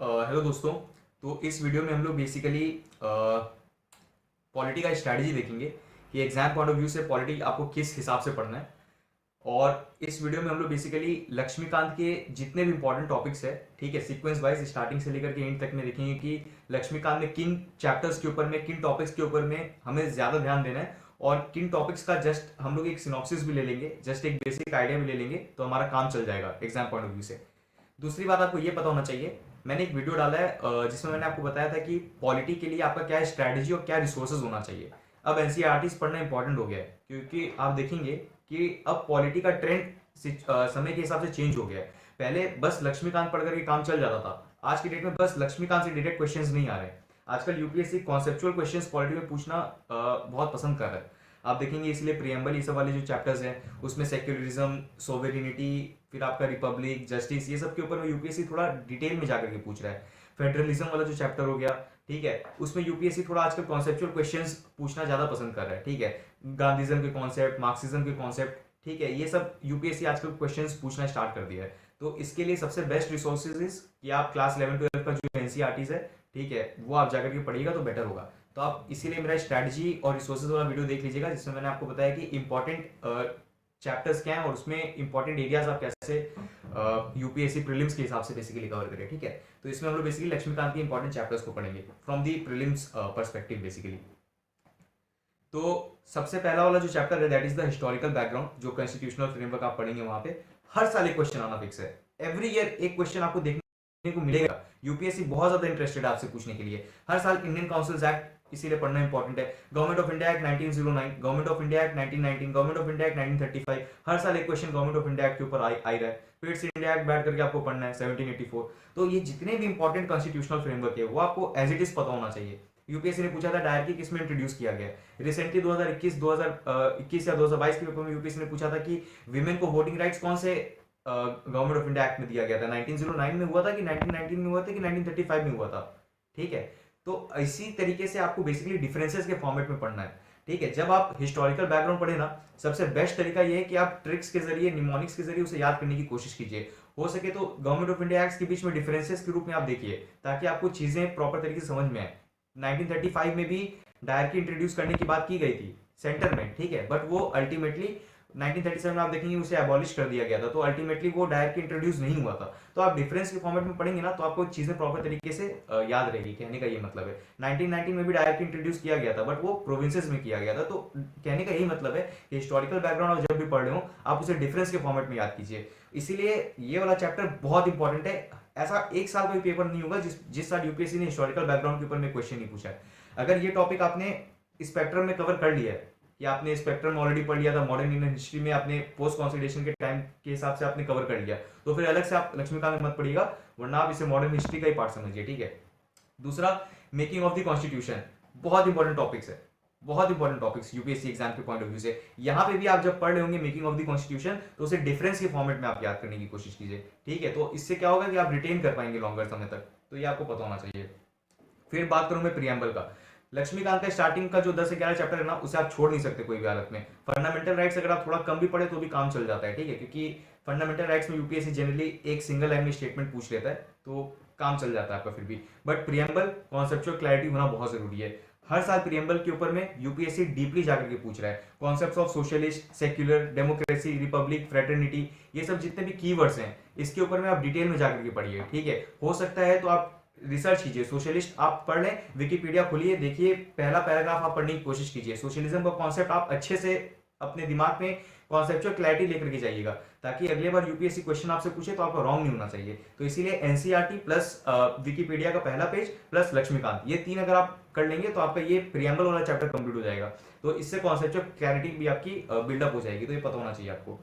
Hello दोस्तों। तो इस वीडियो में हम लोग बेसिकली पॉलिटी का स्ट्रैटेजी देखेंगे कि एग्जाम पॉइंट ऑफ व्यू से पॉलिटी आपको किस हिसाब से पढ़ना है। और इस वीडियो में हम लोग बेसिकली लक्ष्मीकांत के जितने भी इंपॉर्टेंट टॉपिक्स है, ठीक है, सीक्वेंस वाइज स्टार्टिंग से लेकर के एंड तक में देखेंगे कि लक्ष्मीकांत में किन चैप्टर्स के ऊपर में, किन टॉपिक्स के ऊपर में हमें ज़्यादा ध्यान देना है और किन टॉपिक्स का जस्ट हम लोग एक सिनॉप्सिस भी ले लेंगे, जस्ट एक बेसिक आइडिया भी ले लेंगे तो हमारा काम चल जाएगा एग्जाम पॉइंट ऑफ व्यू से। दूसरी बात आपको ये पता होना चाहिए, मैंने एक वीडियो डाला है जिसमें मैंने आपको बताया था कि पॉलिटी के लिए आपका क्या स्ट्रैटेजी और क्या रिसोर्सेज होना चाहिए। अब एनसीईआरटी पढ़ना इंपॉर्टेंट हो गया है क्योंकि आप देखेंगे कि अब पॉलिटी का ट्रेंड समय के हिसाब से चेंज हो गया है। पहले बस लक्ष्मीकांत पढ़ करके काम चल जाता था, आज की डेट में बस लक्ष्मीकांत से डायरेक्ट क्वेश्चंस नहीं आ रहे। आजकल यूपीएससी कॉन्सेप्चुअल क्वेश्चंस पॉलिटी में पूछना बहुत पसंद कर रहा है। आप देखेंगे इसलिए प्रियम्बल ये सब वाले जो चैप्टर्स हैं उसमें सेक्युलरिज्म, सोवेरिनिटी, फिर आपका रिपब्लिक, जस्टिस, ये सब के ऊपर में यूपीएससी थोड़ा डिटेल में जाकर के पूछ रहा है। फेडरलिज्म वाला जो चैप्टर हो गया, ठीक है, उसमें यूपीएससी थोड़ा आजकल कॉन्सेप्चुअल क्वेश्चंस पूछना ज्यादा पसंद कर रहा है। ठीक है, गांधीज्म के कॉन्सेप्ट, मार्क्सिज्म के कॉन्सेप्ट, ठीक है, ये सब यूपीएससी आजकल क्वेश्चंस पूछना स्टार्ट कर दिया है। तो इसके लिए सबसे बेस्ट रिसोर्सेज कि आप क्लास 11-12 का जो एनसीईआरटीज है, ठीक है, वो आप जाकर के पढ़िएगा तो बेटर होगा। तो आप इसीलिए मेरा स्ट्रैटेजी और रिसोर्सेज वाला वीडियो देख लीजिएगा जिसमें मैंने आपको बताया कि इंपॉर्टेंट चैप्टर्स क्या हैं और उसमें इंपॉर्टेंट एरियाज आप कैसे यूपीएससी प्रीलिम्स के हिसाब से बेसिकली कवर करें। ठीक है, तो इसमें हम लोग बेसिकली लक्ष्मीकांत के इंपॉर्टेंट चैप्टर्स को पढ़ेंगे from the prelims perspective basically. तो सबसे पहला वाला जो चैप्टर है that is the historical background, जो कॉन्स्टिट्यूशनल फ्रेमवर्क आप पढ़ेंगे वहां पे हर साल एक क्वेश्चन आना फिक्स है। एवरी ईयर एक क्वेश्चन आपको देखने को मिलेगा। यूपीएससी बहुत ज्यादा इंटरेस्टेड है आपसे पूछने के लिए। हर साल इंडियन काउंसिल्स एक्ट इसीलिए पढ़ना इंपॉर्टेंट है, government of India act 1909, government of India act 1919, government of India act 1935, हर साल एक question government of India act के ऊपर आ रहा है। फिर इंडिया एक्ट बैठ करके आपको पढ़ना है 1784। तो ये जितने भी इंपॉर्टेंट कॉन्स्टिट्यूशनल फ्रेमवर्क है वो आपको एज इट इज पता होना चाहिए। यूपीएससी ने पूछा था डायरेक्टली किस में इंट्रोड्यूस किया गया है। रिसेंटली 2021 या 2022 के पेपर में यूपीएससी ने पूछा था कि विमेन को वोटिंग राइट्स कौन से गवर्नमेंट ऑफ इंडिया एक्ट में दिया गया था, 1909 में हुआ था कि 1919 में हुआ था कि 1935 में हुआ था। ठीक है, तो इसी तरीके से आपको बेसिकली डिफरेंसेस के फॉर्मेट में पढ़ना है। ठीक है, जब आप हिस्टोरिकल बैकग्राउंड पढ़े ना, सबसे बेस्ट तरीका ये है कि आप ट्रिक्स के जरिए, निमोनिक्स के जरिए उसे याद करने की कोशिश कीजिए। हो सके तो गवर्नमेंट ऑफ इंडिया एक्ट के बीच में डिफरेंसेस के रूप में आप देखिए ताकि आपको चीजें प्रॉपर तरीके से समझ में आए। 1935 में भी डायरेक्टली इंट्रोड्यूस करने की बात की गई थी सेंटर में, ठीक है, बट वो अल्टीमेटली 1937 में आप देखेंगे उसे एबॉलिश कर दिया गया था, तो अल्टीमेटली वो डायरेक्टली इंट्रोड्यूस नहीं हुआ था। तो आप डिफरेंस के फॉर्मेट में पढ़ेंगे ना तो आपको चीजें प्रॉपर तरीके से याद रहेगी। कहने का ये मतलब है 1919 में भी डायरेक्टली इंट्रोड्यूस किया गया था बट वो प्रोविंसेस में किया गया था। तो कहने का यही मतलब है कि हिस्टोरिकल बैकग्राउंड जब भी पढ़ रहे हो आप उसे डिफरेंस के फॉर्मेट में याद कीजिए। इसीलिए ये वाला चैप्टर बहुत इंपॉर्टेंट है। ऐसा एक साल कोई पेपर नहीं होगा जिस साल यूपीएससी ने हिस्टोरिकल बैकग्राउंड के ऊपर में क्वेश्चन नहीं पूछा है। अगर ये टॉपिक आपने स्पेक्ट्रम में कवर कर लिया है या आपने स्पेक्ट्रम ऑलरेडी पढ़ लिया था, मॉडर्न इंडियन हिस्ट्री में आपने पोस्ट कॉन्सोलिडेशन के टाइम के हिसाब से आपने कवर कर लिया, तो फिर अलग से आप लक्ष्मीकांत में मत पढ़िएगा, वरना आप इसे मॉडर्न हिस्ट्री का ही पार्ट समझिए। ठीक है, दूसरा मेकिंग ऑफ द कॉन्स्टिट्यूशन, बहुत इंपॉर्टेंट टॉपिक्स है, बहुत इंपॉर्टेंट टॉपिक्स यूपीएससी एग्जाम के पॉइंट ऑफ व्यू से। यहाँ पे भी आप जब पढ़ रहे होंगे मेकिंग ऑफ द कॉन्स्टिट्यूशन तो उसे डिफरेंस के फॉर्मेट में आप याद करने की कोशिश कीजिए। ठीक है, तो इससे क्या होगा कि आप रिटेन कर पाएंगे लॉन्गर समय तक, तो ये आपको पता होना चाहिए। फिर बात करूं मैं प्रियम्बल का, लक्ष्मीकांत का स्टार्टिंग का जो 10 से 11 चैप्टर है ना उसे आप छोड़ नहीं सकते कोई भी हालत में। फंडामेंटल राइट्स अगर आप थोड़ा कम भी पढ़े तो भी काम चल जाता है। ठीक है, क्योंकि फंडामेंटल राइट्स में यूपीएससी जनरली एक सिंगल लाइन में स्टेटमेंट पूछ लेता है तो काम चल जाता है आपका फिर भी। बट प्रियम्बल कॉन्सेप्चुअल क्लैरिटी होना बहुत जरूरी है। हर साल प्रियम्बल के ऊपर में यूपीएससी डीपली जाकर के पूछ रहा है। Concepts of socialist, secular, democracy, Republic, fraternity, ये सब जितने भी कीवर्ड्स हैं इसके ऊपर में आप डिटेल में जाकर के पढ़िए। ठीक है, हो सकता है तो आप रिसर्च कीजिए, सोशलिस्ट आप पढ़ लें, विकिपीडिया खोलिए, देखिए पहला पैराग्राफ आप पढ़ने की कोशिश कीजिए। सोशलिज्म का कॉन्सेप्ट आप अच्छे से अपने दिमाग में कॉन्सेप्चुअल क्लैरिटी लेकर के जाइएगा ताकि अगले बार यूपीएससी क्वेश्चन आपसे पूछे तो आपका रॉन्ग नहीं होना चाहिए। तो इसीलिए एनसीईआरटी प्लस विकिपीडिया का पहला पेज प्लस लक्ष्मीकांत, ये तीन अगर आप कर लेंगे तो आपका ये प्रियम्बल वाला चैप्टर कंप्लीट हो जाएगा। तो इससे कॉन्सेप्चुअल क्लैरिटी भी आपकी बिल्डअप हो जाएगी, तो ये पता होना चाहिए आपको।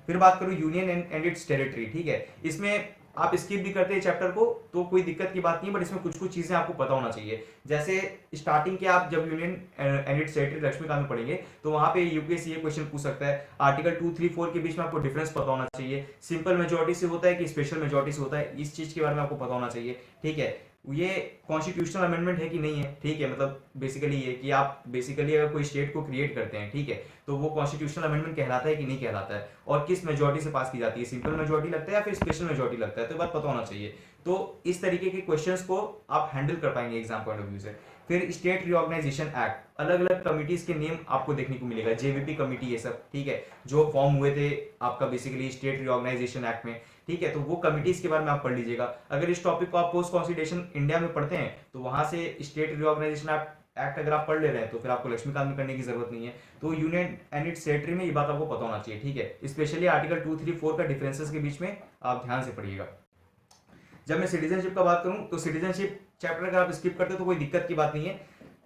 फिर बात करूं यूनियन एंड इट्स टेरिटरी, ठीक है, इसमें आप स्किप भी करते हैं चैप्टर को तो कोई दिक्कत की बात नहीं है, बट इसमें कुछ कुछ चीजें आपको पता होना चाहिए। जैसे स्टार्टिंग के आप जब union and its territory Laxmikanth में पढ़ेंगे तो वहां पे यूपीएससी ये क्वेश्चन पूछ सकता है, आर्टिकल 2, 3, 4 के बीच में आपको डिफरेंस पता होना चाहिए। सिंपल मेजोरिटी से होता है कि स्पेशल मेजोरिटी से होता है, इस चीज के बारे में आपको पता होना चाहिए। ठीक है, ये कॉन्स्टिट्यूशनल अमेंडमेंट है कि नहीं है, ठीक है, मतलब बेसिकली ये कि आप बेसिकली अगर कोई स्टेट को क्रिएट करते हैं, ठीक है, तो वो कॉन्स्टिट्यूशनल अमेंडमेंट कहलाता है कि नहीं कहलाता है, और किस मेजोरिटी से पास की जाती है, सिंपल मेजोरिटी लगता है या फिर स्पेशल मेजोरिटी लगता है, तो ये बात पता होना चाहिए। तो इस तरीके के क्वेश्चंस को आप हैंडल कर पाएंगे एग्जाम पॉइंट ऑफ व्यू से। फिर स्टेट रिऑर्गेनाइजेशन एक्ट, अलग अलग कमिटीज के नेम आपको देखने को मिलेगा, जेवीपी कमिटी, ये सब, ठीक है, जो फॉर्म हुए थे आपका बेसिकली स्टेट रिऑर्गेनाइजेशन एक्ट में, ठीक है, तो वो कमिटीज के बारे में आप पढ़ लीजिएगा। अगर इस टॉपिक को आप पोस्ट कॉन्स्टिट्यूशन इंडिया में पढ़ते हैं तो वहां से स्टेट रिऑर्गेनाइजेशन एक्ट अगर आप पढ़ ले रहे हैं तो फिर आपको लक्ष्मीकांत में करने की जरूरत नहीं है। तो यूनियन एंड इट्स टेरिटरी में ये बात आपको पता होना चाहिए, ठीक है, स्पेशली आर्टिकल 2, 3, 4 का डिफरेंसेस के बीच में आप ध्यान से पढ़िएगा। जब मैं सिटीजनशिप का बात करूं तो सिटीजनशिप चैप्टर अगर आप स्किप करते हो तो कोई दिक्कत की बात नहीं है।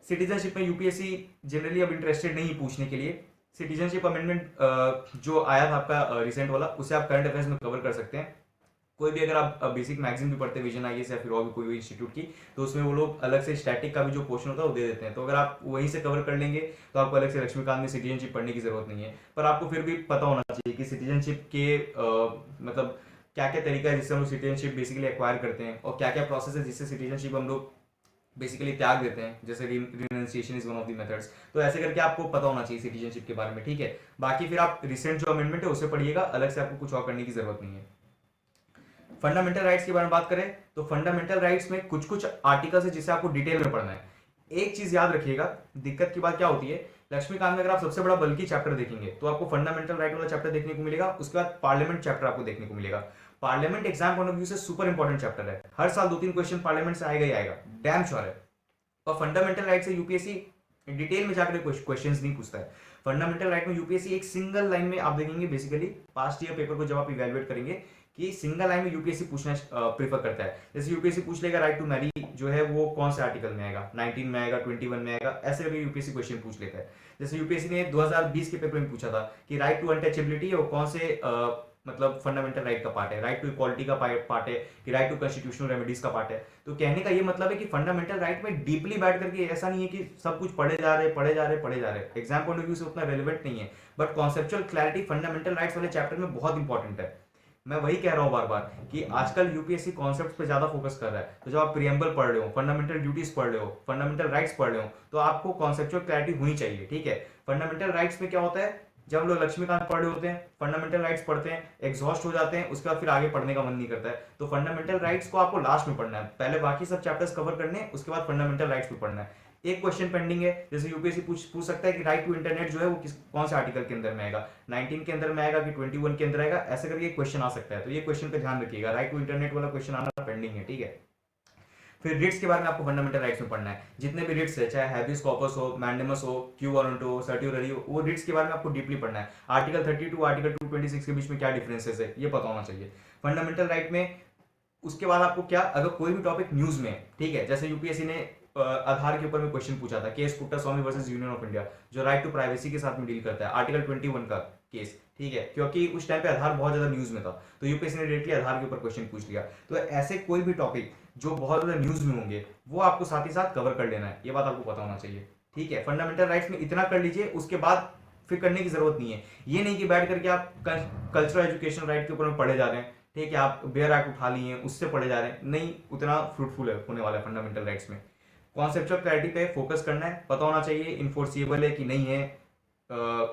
सिटीजनशिप में यूपीएससी जनरली अब इंटरेस्टेड नहीं पूछने के लिए। सिटीजनशिप अमेंडमेंट जो आया था आपका रिसेंट वाला, उसे आप करंट अफेयर्स में कवर कर सकते हैं। कोई भी अगर आप बेसिक मैगजीन भी पढ़ते हैं विजन आईएएस या फिर और भी कोई भी इंस्टीट्यूट की, तो उसमें वो लोग अलग से स्टैटिक का भी जो पोर्शन होता है वो दे देते हैं, तो अगर आप वहीं से कवर कर लेंगे तो आपको अलग से लक्ष्मीकांत में सिटीजनशिप पढ़ने की जरूरत नहीं है। पर आपको फिर भी पता होना चाहिए कि सिटीजनशिप के मतलब क्या क्या तरीका है जिससे हम लोग सिटीजनशिप बेसिकली एक्वायर करते हैं, और क्या क्या प्रोसेस है जिससे सिटीजनशिप हम लोग बेसिकली त्याग देते हैं, जैसे renunciation is one of the methods. तो ऐसे करके आपको पता होना चाहिए सिटीजनशिप के बारे में, ठीक है। बाकी फिर आप रिसेंट जो अमेंडमेंट है उसे पढ़िएगा, अलग से आपको कुछ और करने की जरूरत नहीं है। फंडामेंटल राइट्स के बारे में बात करें तो फंडामेंटल राइट्स में कुछ कुछ आर्टिकल्स है जिसे आपको डिटेल में पढ़ना है। एक चीज याद रखिएगा, दिक्कत की बात क्या होती है, लक्ष्मीकांत में अगर आप सबसे बड़ा बल्कि चैप्टर देखेंगे तो आपको फंडामेंटल राइट वाला चैप्टर देखने को मिलेगा, उसके बाद पार्लियामेंट चैप्टर आपको देखने को मिलेगा। Parliament exam point of view से सुपर इंपॉर्टेंट चैप्टर है, हर साल 2-3 क्वेश्चन पार्लियामेंट से आएगा ही आएगा, डैम श्योर है। और फंडामेंटल राइट से यूपीएससी डिटेल में जाकर क्वेश्चन नहीं पूछता है। फंडामेंटल राइट में यूपीएससी एक सिंगल लाइन में आप देखेंगे, बेसिकली पास्ट ईयर पेपर को जब आप इवेलुएट करेंगे कि सिंगल लाइन में यूपीएससी पूछना प्रेफर करता है। जैसे यूपीएससी पूछ लेगा राइट टू मैरी जो है वो कौन से आर्टिकल में आएगा, 19 में आएगा, 21 में आएगा, ऐसे करके यूपीएससी क्वेश्चन पूछ लेता है। जैसे यूपीएससी ने 2020 के पेपर में पूछा था कि राइट टू अनटचेबिलिटी वो कौन से मतलब फंडामेंटल राइट का पार्ट है, राइट टू इक्वालिटी का पार्ट है कि राइट टू कॉन्स्टिट्यूशनल रेमेडीज का पार्ट है। तो कहने का ये मतलब है कि फंडामेंटल राइट में डीपली बैठ करके ऐसा नहीं है कि सब कुछ पढ़े जा रहे एग्जाम पॉइंट ऑफ व्यू से उतना रेलिवेंट नहीं है, but conceptual clarity fundamental rights वाले चैप्टर में बहुत इंपॉर्टेंट है। मैं वही कह रहा हूं बार बार कि आजकल यूपीएससी कॉन्सेप्ट्स पे ज्यादा फोकस कर रहा है, तो जब आप प्रियम्बल पढ़ रहे हो, फंडामेंटल ड्यूटीज पढ़ रहे हो, फंडामेंटल राइट्स पढ़ रहे हो, तो आपको कॉन्सेप्चुअल क्लैरिटी होनी चाहिए, ठीक है। फंडामेंटल राइट्स में क्या होता है, जब हम लोग लक्ष्मीकांत पढ़ रहे होते हैं, फंडामेंटल राइट्स पढ़ते हैं, एग्जॉस्ट हो जाते हैं, उसके बाद फिर आगे पढ़ने का मन नहीं करता है, तो फंडामेंटल राइट्स को आपको लास्ट में पढ़ना है, पहले बाकी सब चैप्टर्स कवर करने हैं, उसके बाद फंडामेंटल राइट्स पे पढ़ना है। एक क्वेश्चन पेंडिंग है, जैसे यूपीएससी पूछ सकता है कि राइट टू इंटरनेट जो है वो कौन से आर्टिकल के अंदर में आएगा, 19 के अंदर में आएगा कि 21 के अंदर आएगा, ऐसे करके एक क्वेश्चन आ सकता है। तो ये क्वेश्चन पे ध्यान रखिएगा, राइट टू इंटरनेट वाला क्वेश्चन आना पेंडिंग है, ठीक है। फिर रिट्स के बारे में आपको फंडामेंटल राइट्स में पढ़ना है, जितने भी रिट्स है, चाहे हैबिस कॉर्पस हो, मैंडेमस हो, क्यू वारंट हो, सर्टियोररी हो, वो रिट्स के बारे में आपको डीपली पढ़ना है। आर्टिकल 32 आर्टिकल 226 के बीच में क्या डिफरेंसेस है ये पता होना चाहिए फंडामेंटल राइट में। उसके बाद आपको क्या, अगर कोई भी टॉपिक न्यूज में, ठीक है, जैसे यूपीएससी ने आधार के ऊपर में क्वेश्चन पूछा था, case Gupta Swami versus union of India, जो राइट टू प्राइवेसी के साथ में डील करता है, आर्टिकल 21 का केस, ठीक है, क्योंकि उस टाइम पे आधार बहुत ज्यादा न्यूज में था, तो यूपीएससी ने डायरेक्टली आधार के ऊपर क्वेश्चन पूछ लिया। तो ऐसे कोई भी टॉपिक जो बहुत ज्यादा न्यूज में होंगे वो आपको साथ ही साथ कवर कर लेना है, ये बात आपको पता होना चाहिए, ठीक है। फंडामेंटल राइट्स में इतना कर लीजिए, उसके बाद फिर करने की जरूरत नहीं है। ये नहीं कि बैठ करके आप कल्चरल एजुकेशन राइट के ऊपर में पढ़े जा रहे हैं, ठीक है, आप बेयर एक्ट उठा लिए उससे पढ़े जा रहे हैं, नहीं, उतना फ्रूटफुल है होने वाला है फंडामेंटल राइट्स में। कॉन्सेप्चुअल क्लैरिटी पे फोकस करना है, पता होना चाहिए इन्फोर्सिएबल है कि नहीं है,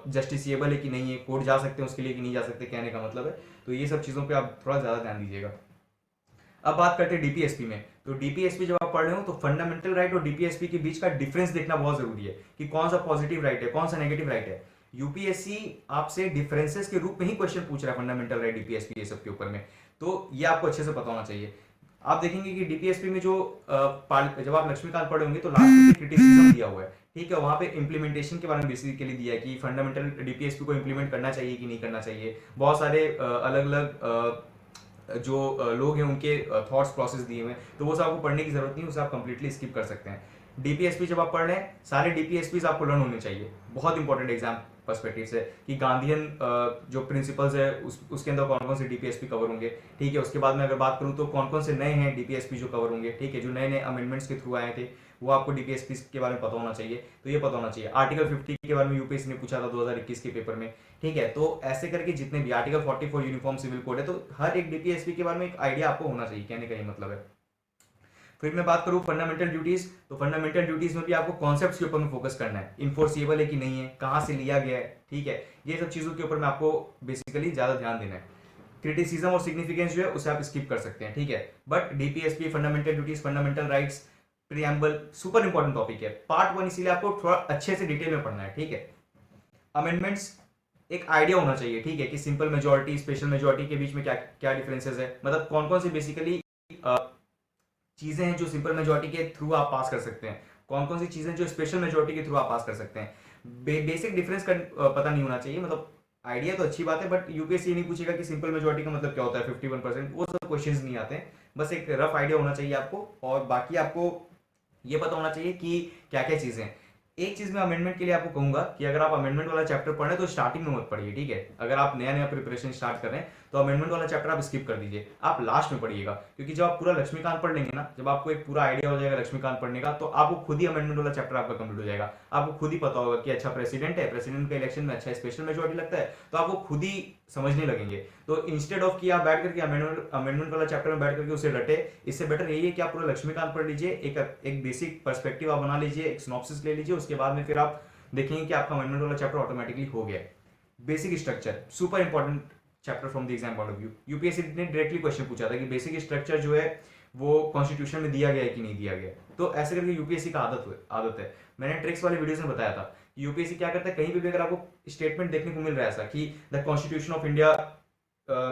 जस्टिसिएबल है कि नहीं है, कोर्ट जा सकते हैं उसके लिए कि नहीं जा सकते, कहने का मतलब है। तो ये सब चीज़ों पे आप थोड़ा ज़्यादा ध्यान दीजिएगा। अब बात करते हैं डीपीएसपी में, तो डीपीएसपी जब आप पढ़ रहे हो तो फंडामेंटल राइट और डीपीएसपी के बीच का डिफरेंस देखना बहुत जरूरी है कि कौन सा पॉजिटिव राइट है, कौन सा नेगेटिव राइट है। यूपीएससी आपसे डिफरेंसेस के रूप में ही क्वेश्चन पूछ रहा है फंडामेंटल राइट डीपीएसपी ये सब के ऊपर में, तो ये आपको अच्छे से पता होना चाहिए। आप देखेंगे कि डीपीएसपी में जो जब आप लक्ष्मीकांत पढ़े होंगे तो लास्ट में क्रिटिसिज्म दिया हुआ है, ठीक है, वहां पे इंप्लीमेंटेशन के बारे में बेसिकली दिया है कि फंडामेंटल डीपीएसपी को इंप्लीमेंट करना चाहिए कि नहीं करना चाहिए। बहुत सारे अलग अलग जो लोग हैं उनके थॉट्स प्रोसेस दिए हुए हैं, तो वो सब आपको पढ़ने की जरूरत नहीं है, उसे आप कंप्लीटली स्किप कर सकते हैं। डीपीएसपी जब आप पढ़ रहे हैं, सारे डीपीएसपी आपको लर्न होने चाहिए, बहुत इंपॉर्टेंट एग्जाम पर्सपेक्टिव से कि गांधीयन जो प्रिंसिपल्स है उसके अंदर कौन कौन से डीपीएसपी कवर होंगे, ठीक है। उसके बाद में अगर बात करूं तो कौन कौन से नए हैं डीपीएसपी जो कवर होंगे, ठीक है, जो नए नए अमेंडमेंट्स के थ्रू आए थे वो आपको डीपीएसपी के बारे में पता होना चाहिए, तो ये पता होना चाहिए। आर्टिकल 50 के बारे में यूपीएससी ने पूछा था 2021 के पेपर में, ठीक है, तो ऐसे करके जितने भी आर्टिकल 44 यूनिफॉर्म सिविल कोड है, तो हर एक डीपीएसपी के बारे में एक आइडिया आपको होना चाहिए, कहने का ये मतलब है। फिर मैं बात करूँ फंडामेंटल ड्यूटीज, तो फंडामेंटल ड्यूटीज में भी आपको कॉन्सेप्ट्स के ऊपर में फोकस करना है, इन्फोर्सिबल है कि नहीं है, कहाँ से लिया गया है, ठीक है, ये सब चीज़ों के ऊपर में आपको बेसिकली ज़्यादा ध्यान देना है। क्रिटिसिज्म और सिग्निफिकेंस जो है उसे आप स्किप कर सकते हैं, ठीक है, but DPSP, fundamental duties, fundamental rights, preamble super important topic है, पार्ट 1, इसीलिए आपको थोड़ा अच्छे से डिटेल में पढ़ना है, ठीक है। अमेंडमेंट्स एक आइडिया होना चाहिए, ठीक है, कि सिंपल मेजोरिटी स्पेशल मेजोरिटी के बीच में क्या क्या डिफरेंसेस है, मतलब कौन कौन सी बेसिकली चीजें हैं जो सिंपल मेजोरिटी के थ्रू आप पास कर सकते हैं, कौन कौन सी चीजें जो स्पेशल मेजोरिटी के थ्रू आप पास कर सकते हैं। बेसिक डिफरेंस का पता नहीं होना चाहिए, मतलब आइडिया तो अच्छी बात है, बट यूपीएससी नहीं पूछेगा कि सिंपल मेजोरिटी का मतलब क्या होता है 51%, वो सब क्वेश्चंस नहीं आते हैं, बस एक रफ आइडिया होना चाहिए आपको, और बाकी आपको ये पता होना चाहिए कि क्या क्या चीजें हैं। एक चीज मैं अमेंडमेंट के लिए आपको कहूंगा कि अगर आप अमेंडमेंट वाला चैप्टर पढ़ रहे हैं तो स्टार्टिंग में मत पढ़िए, ठीक है, अगर आप नया नया प्रिपरेशन स्टार्ट कर रहे हैं तो अमेंडमेंट वाला चैप्टर आप स्किप कर दीजिए, आप लास्ट में पढ़िएगा, क्योंकि जब आप पूरा लक्ष्मीकांत पढ़ लेंगे ना, जब आपको एक पूरा आइडिया हो जाएगा लक्ष्मीकांत पढ़ने का, तो आपको खुद ही अमेंडमेंट वाला चैप्टर आपका कंप्लीट हो जाएगा, आपको खुद ही पता होगा कि अच्छा प्रेसिडेंट है, प्रेसिडेंट का इलेक्शन में अच्छा स्पेशल मेजोरिटी लगता है, तो आपको खुद ही समझने लगेंगे। तो इंस्टेड ऑफ कि आप बैठ करके अमेंडमेंट वाला चैप्टर में बैठ करके उसे रटे, इससे बेटर यही है कि आप पूरा लक्ष्मीकांत पढ़ लीजिए, एक बेसिक पर्सपेक्टिव आप बना लीजिए, एक सिनॉप्सिस ले लीजिए, उसके बाद में फिर आप देखेंगे कि आपका अमेंडमेंट वाला चैप्टर ऑटोमेटिकली हो गया। Basic structure super important chapter from the exam point of view, UPSC ने डायरेक्टली क्वेश्चन पूछा था कि बेसिक स्ट्रक्चर जो है वो कॉन्स्टिट्यूशन में दिया गया है कि नहीं दिया गया, तो ऐसे करके यूपीएससी का आदत है। मैंने ट्रिक्स वाले वीडियोस में बताया था यूपीएससी क्या करता है, कहीं भी अगर आपको स्टेटमेंट देखने को मिल रहा है ऐसा कि द कॉन्स्टिट्यूशन ऑफ इंडिया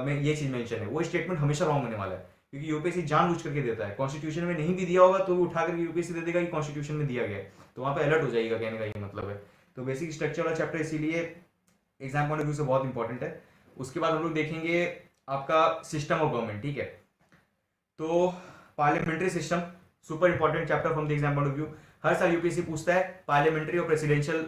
में ये चीज मेंशन है, वो स्टेटमेंट हमेशा रॉन्ग होने वाला है, क्योंकि यूपीएससी जानबूझ करके देता है, कॉन्स्टिट्यूशन में नहीं भी दिया होगा तो उठा करके यूपीएससी दे देगा कि कॉन्स्टिट्यूशन में दिया गया है, तो वहां पे अलर्ट हो जाएगा, कहने का ये मतलब है। तो बेसिक स्ट्रक्चर वाला चैप्टर इसीलिए एग्जाम पॉइंट ऑफ व्यू से बहुत इंपॉर्टेंट है। उसके बाद हम लोग देखेंगे आपका सिस्टम ऑफ गवर्नमेंट, ठीक है, तो parliamentary system super important chapter from the exam point of view, हर साल यूपीएससी पूछता है पार्लियामेंट्री और प्रेसिडेंशियल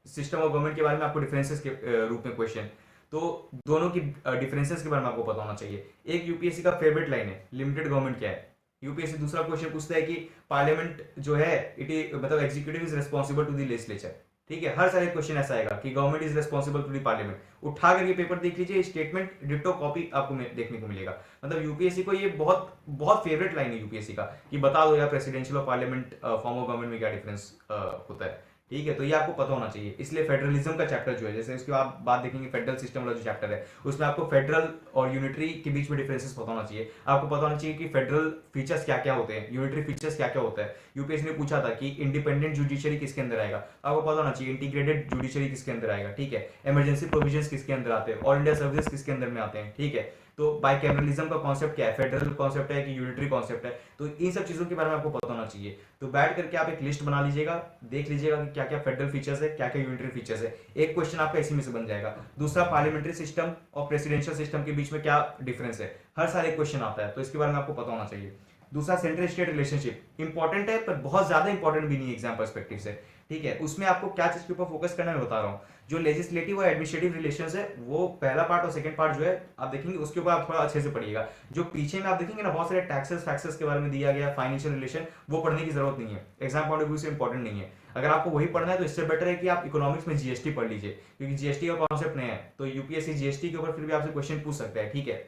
सिस्टम ऑफ गवर्नमेंट के बारे में आपको डिफरेंसेस के रूप में क्वेश्चन, तो दोनों की डिफरेंसेस के बारे में आपको पता होना चाहिए। एक यूपीएससी का फेवरेट लाइन है लिमिटेड गवर्नमेंट क्या है, यूपीएससी दूसरा क्वेश्चन पूछता है कि पार्लियामेंट जो है इट मतलब executive is responsible to the legislature, ठीक है, हर साल एक क्वेश्चन ऐसा आएगा कि government is responsible to the parliament, उठा करके पेपर देख लीजिए, स्टेटमेंट डिट्टो कॉपी आपको देखने को मिलेगा, मतलब यूपीएससी को ये बहुत बहुत फेवरेट लाइन है यूपीएससी का कि बता दो यार प्रेसिडेंशियल और पार्लियामेंट फॉर्म ऑफ गवर्नमेंट में क्या डिफरेंस होता है, ठीक है, तो ये आपको पता होना चाहिए। इसलिए फेडरलिज्म का चैप्टर जो है, जैसे उसके आप बात देखेंगे फेडरल सिस्टम वाला जो चैप्टर है, उसमें आपको फेडरल और यूनिटरी के बीच में डिफरेंसेस पता होना चाहिए, आपको पता होना चाहिए कि फेडरल फीचर्स क्या क्या होते हैं, यूनिटरी फीचर्स क्या क्या होता है। यूपीएससी ने पूछा था कि इंडिपेंडेंट जुडिशरी किसके अंदर आएगा, आपको पता होना चाहिए इंटीग्रेटेड जुडिशरी किसके अंदर आएगा, ठीक है, इमरजेंसी प्रोविजंस किसके अंदर आते हैं, ऑल इंडिया सर्विस किसके अंदर में आते हैं, ठीक है, तो बाइकैमरलिज्म का कॉन्सेप्ट क्या है, फेडरल कॉन्सेप्ट है कि यूनिटरी कॉन्सेप्ट है, तो इन सब चीजों के बारे में आपको पता होना चाहिए। तो बैठ करके आप एक लिस्ट बना लीजिएगा, देख लीजिएगा कि क्या क्या फेडरल फीचर्स है, क्या क्या यूनिटरी फीचर्स है, एक क्वेश्चन आपका इसी में से बन जाएगा। दूसरा पार्लियामेंट्री सिस्टम और प्रेसिडेंशियल सिस्टम के बीच में क्या डिफरेंस है, हर साल एक क्वेश्चन आता है, तो इसके बारे में आपको पता होना चाहिए। दूसरा सेंट्रल स्टेट रिलेशनशिप इंपॉर्टेंट है पर बहुत ज्यादा इंपॉर्टेंट भी नहीं है एग्जाम पर्सपेक्टिव से, ठीक है, उसमें आपको क्या चीज के ऊपर फोकस करना है मैं बता रहा हूँ। जो लेजिस्लेटिव और एडमिनिस्ट्रेटिव रिलेशंस है वो पहला पार्ट और सेकंड पार्ट जो है आप देखेंगे उसके ऊपर आप थोड़ा अच्छे से पढ़िएगा। जो पीछे में आप देखेंगे ना बहुत सारे टैक्सेस फैक्सेस के बारे में दिया गया, फाइनेंशियल रिलेशन, वो पढ़ने की जरूरत नहीं है, एग्जाम पॉइंट ऑफ व्यू से इंपॉर्टेंट नहीं है। अगर आपको वही पढ़ना है तो इससे बेटर है कि आप इकोनॉमिक्स में जीएसटी पढ़ लीजिए, क्योंकि जीएसटी का कॉन्सेप्ट नया है, तो यूपीएससी जीएसटी के ऊपर फिर भी आपसे क्वेश्चन पूछ सकता है, ठीक है,